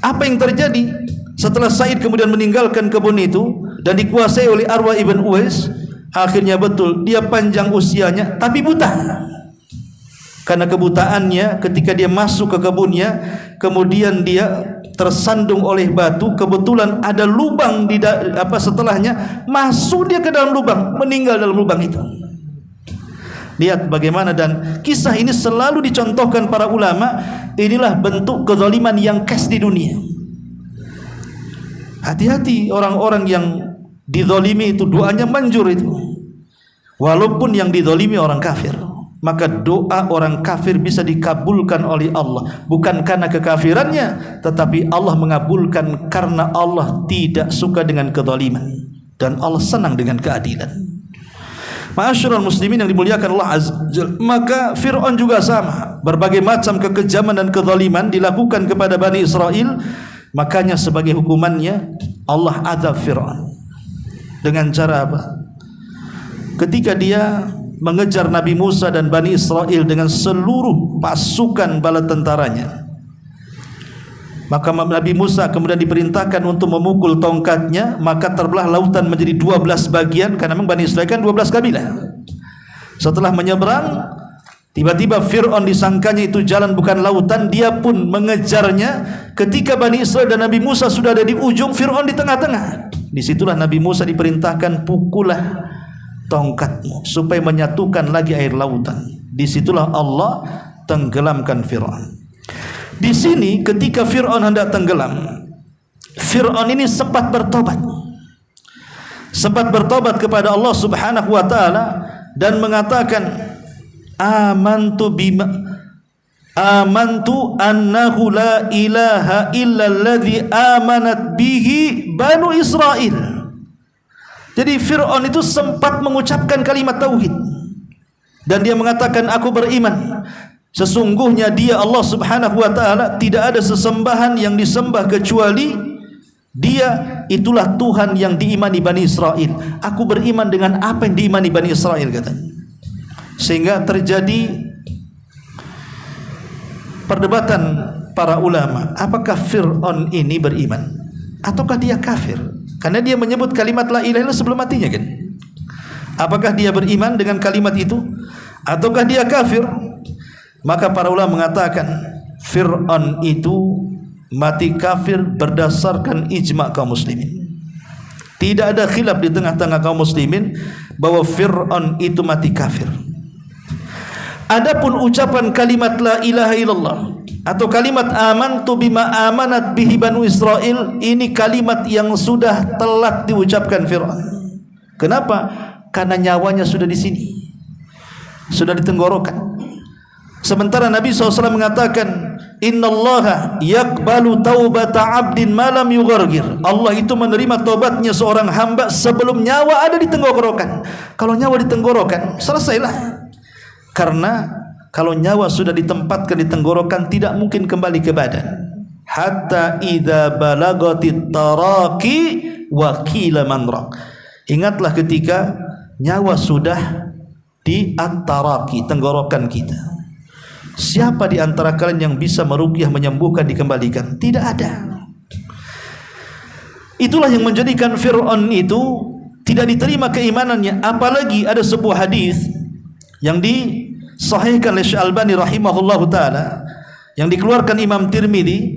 Apa yang terjadi setelah Sa'id kemudian meninggalkan kebun itu dan dikuasai oleh Arwa ibn Uwais? Akhirnya betul, dia panjang usianya tapi buta. Karena kebutaannya, ketika dia masuk ke kebunnya, kemudian dia tersandung oleh batu, kebetulan ada lubang di setelahnya, masuk dia ke dalam lubang, meninggal dalam lubang itu. Lihat bagaimana, dan kisah ini selalu dicontohkan para ulama. Inilah bentuk kezaliman yang khas di dunia. Hati-hati orang-orang yang dizalimi itu, doanya manjur itu, walaupun yang dizalimi orang kafir. Maka doa orang kafir bisa dikabulkan oleh Allah, bukan karena kekafirannya, tetapi Allah mengabulkan karena Allah tidak suka dengan kezaliman dan Allah senang dengan keadilan. Ma'asyiral muslimin yang dimuliakan Allah Azza wa Jalla, maka Fir'aun juga sama. Berbagai macam kekejaman dan kezaliman dilakukan kepada Bani Israel. Makanya sebagai hukumannya Allah azab Fir'aun. Dengan cara apa? Ketika dia mengejar Nabi Musa dan Bani Israel dengan seluruh pasukan bala tentaranya, maka Nabi Musa kemudian diperintahkan untuk memukul tongkatnya, maka terbelah lautan menjadi 12 bagian, karena memang Bani Israel kan 12 kabilah. Setelah menyeberang, tiba-tiba Fir'aun disangkanya itu jalan bukan lautan, dia pun mengejarnya. Ketika Bani Israel dan Nabi Musa sudah ada di ujung, Fir'aun di tengah-tengah. Disitulah Nabi Musa diperintahkan, "Pukullah tongkatmu supaya menyatukan lagi air lautan." Disitulah Allah tenggelamkan Fir'aun. Di sini ketika Fir'aun hendak tenggelam, Fir'aun ini sempat bertobat kepada Allah Subhanahu wa taala dan mengatakan, amantu annahu la ilaha illalladzi amanat bihi banu Israel. Jadi Fir'aun itu sempat mengucapkan kalimat tauhid dan dia mengatakan, aku beriman sesungguhnya dia Allah Subhanahu wa taala, tidak ada sesembahan yang disembah kecuali dia, itulah Tuhan yang diimani Bani Israel. Aku beriman dengan apa yang diimani Bani Israel, kata. Sehingga terjadi perdebatan para ulama, apakah Fir'aun ini beriman ataukah dia kafir? Karena dia menyebut kalimat la ilaha illallah sebelum matinya kan. Apakah dia beriman dengan kalimat itu ataukah dia kafir? Maka para ulama mengatakan Fir'aun itu mati kafir berdasarkan ijma' kaum muslimin. Tidak ada khilaf di tengah-tengah kaum muslimin bahwa Fir'aun itu mati kafir. Adapun ucapan kalimat la ilaha illallah atau kalimat amantu bima amanat bihi banu Israel, ini kalimat yang sudah telat diucapkan Fir'aun. Kenapa? Karena nyawanya sudah di sini, sudah di tenggorokan. Sementara Nabi SAW mengatakan, innallaha yaqbalu taubata abdin malam yughargir. Allah itu menerima taubatnya seorang hamba sebelum nyawa ada di tenggorokan. Kalau nyawa di tenggorokan, selesailah. Karena kalau nyawa sudah ditempatkan di tenggorokan, tidak mungkin kembali ke badan. Hatta idza balagatit taraqi wa qila manraq. Ingatlah ketika nyawa sudah di at-taraqi, tenggorokan kita. Siapa di antara kalian yang bisa meruqyah, menyembuhkan, dikembalikan? Tidak ada. Itulah yang menjadikan Fir'aun itu tidak diterima keimanannya. Apalagi ada sebuah hadis yang disahihkan oleh Syekh Albani rahimahullahu taala, yang dikeluarkan Imam Tirmidzi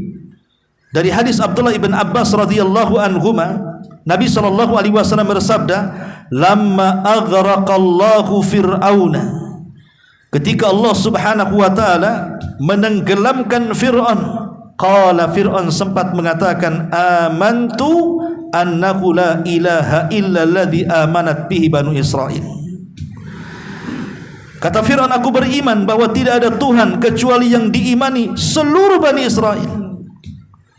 dari hadis Abdullah ibn Abbas radhiyallahu anhuma. Nabi sallallahu alaihi wasallam bersabda, "Lamma aghraqallahu Fir'auna." Ketika Allah Subhanahu wa taala menenggelamkan Fir'aun, qala Fir'aun sempat mengatakan, amantu annahu la ilaha illa alladhi amanat bihi banu Israel. Kata Fir'aun, aku beriman bahwa tidak ada Tuhan kecuali yang diimani seluruh Bani Israel.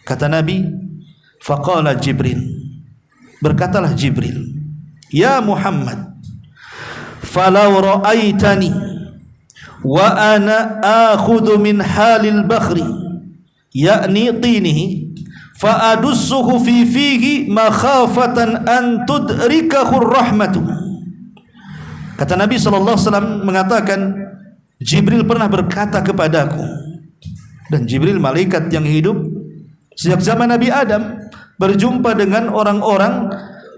Kata Nabi, faqala Jibril, berkatalah Jibril, ya Muhammad, falau ra'aitani wa ana akhudhu min halil bakhri yakni tinihi fa adussuhu fi fihi makhafatan an tudrikahu rahmatu. Kata Nabi SAW mengatakan, Jibril pernah berkata kepadaku, dan Jibril malaikat yang hidup sejak zaman Nabi Adam, berjumpa dengan orang-orang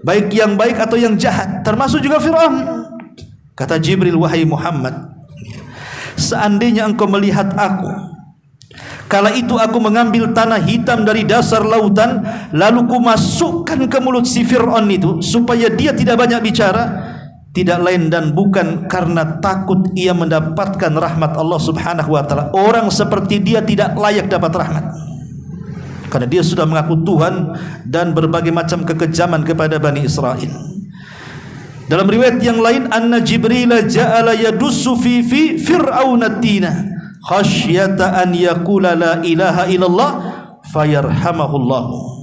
baik yang baik atau yang jahat, termasuk juga Fir'aun. Kata Jibril, wahai Muhammad, seandainya engkau melihat aku, kala itu aku mengambil tanah hitam dari dasar lautan, lalu ku masukkan ke mulut si Fir'aun itu supaya dia tidak banyak bicara, tidak lain dan bukan karena takut ia mendapatkan rahmat Allah Subhanahu wa taala. Orang seperti dia tidak layak dapat rahmat, karena dia sudah mengaku Tuhan dan berbagai macam kekejaman kepada Bani Israel. Dalam riwayat yang lain, anna Jibril ja'ala yadussu fi Fir'aun at-tina khasyata an yaqula la ilaha illallah fayarhamahullah.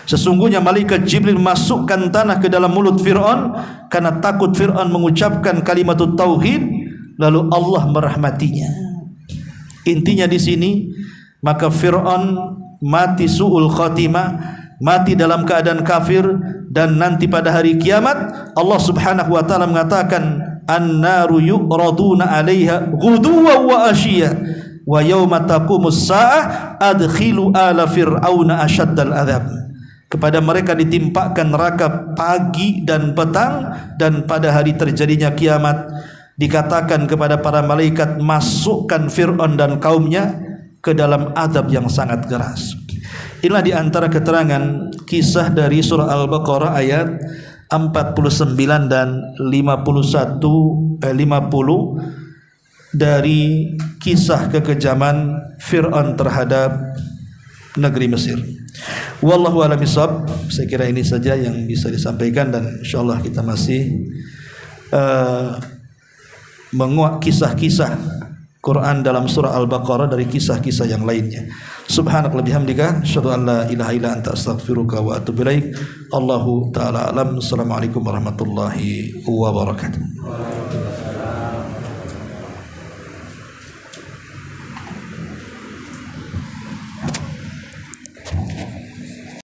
Sesungguhnya malaikat Jibril masukkan tanah ke dalam mulut Fir'aun karena takut Fir'aun mengucapkan kalimat tauhid lalu Allah merahmatinya. Intinya di sini, maka Fir'aun mati su'ul khatimah, mati dalam keadaan kafir, dan nanti pada hari kiamat Allah Subhanahu wa taala mengatakan, an-naru yu'raduna 'alaiha ghuduwan wa ashiya wa yauma taqumus saa'ah adkhilu ala fir'auna asyaddal adzab. Kepada mereka ditimpakan neraka pagi dan petang, dan pada hari terjadinya kiamat dikatakan kepada para malaikat, masukkan Fir'aun dan kaumnya ke dalam azab yang sangat keras. Inilah di antara keterangan kisah dari surah Al-Baqarah ayat 49 dan 50 dari kisah kekejaman Fir'aun terhadap negeri Mesir. Wallahu a'lam bishawab. Saya kira ini saja yang bisa disampaikan, dan insyaallah kita masih menguak kisah-kisah Quran dalam surah Al-Baqarah dari kisah-kisah yang lainnya. Subhanakallahumma bihamdika asyhadu an la ilaha illa anta astaghfiruka wa atubu ilaik. Allahu taala alam. Assalamualaikum warahmatullahi wabarakatuh.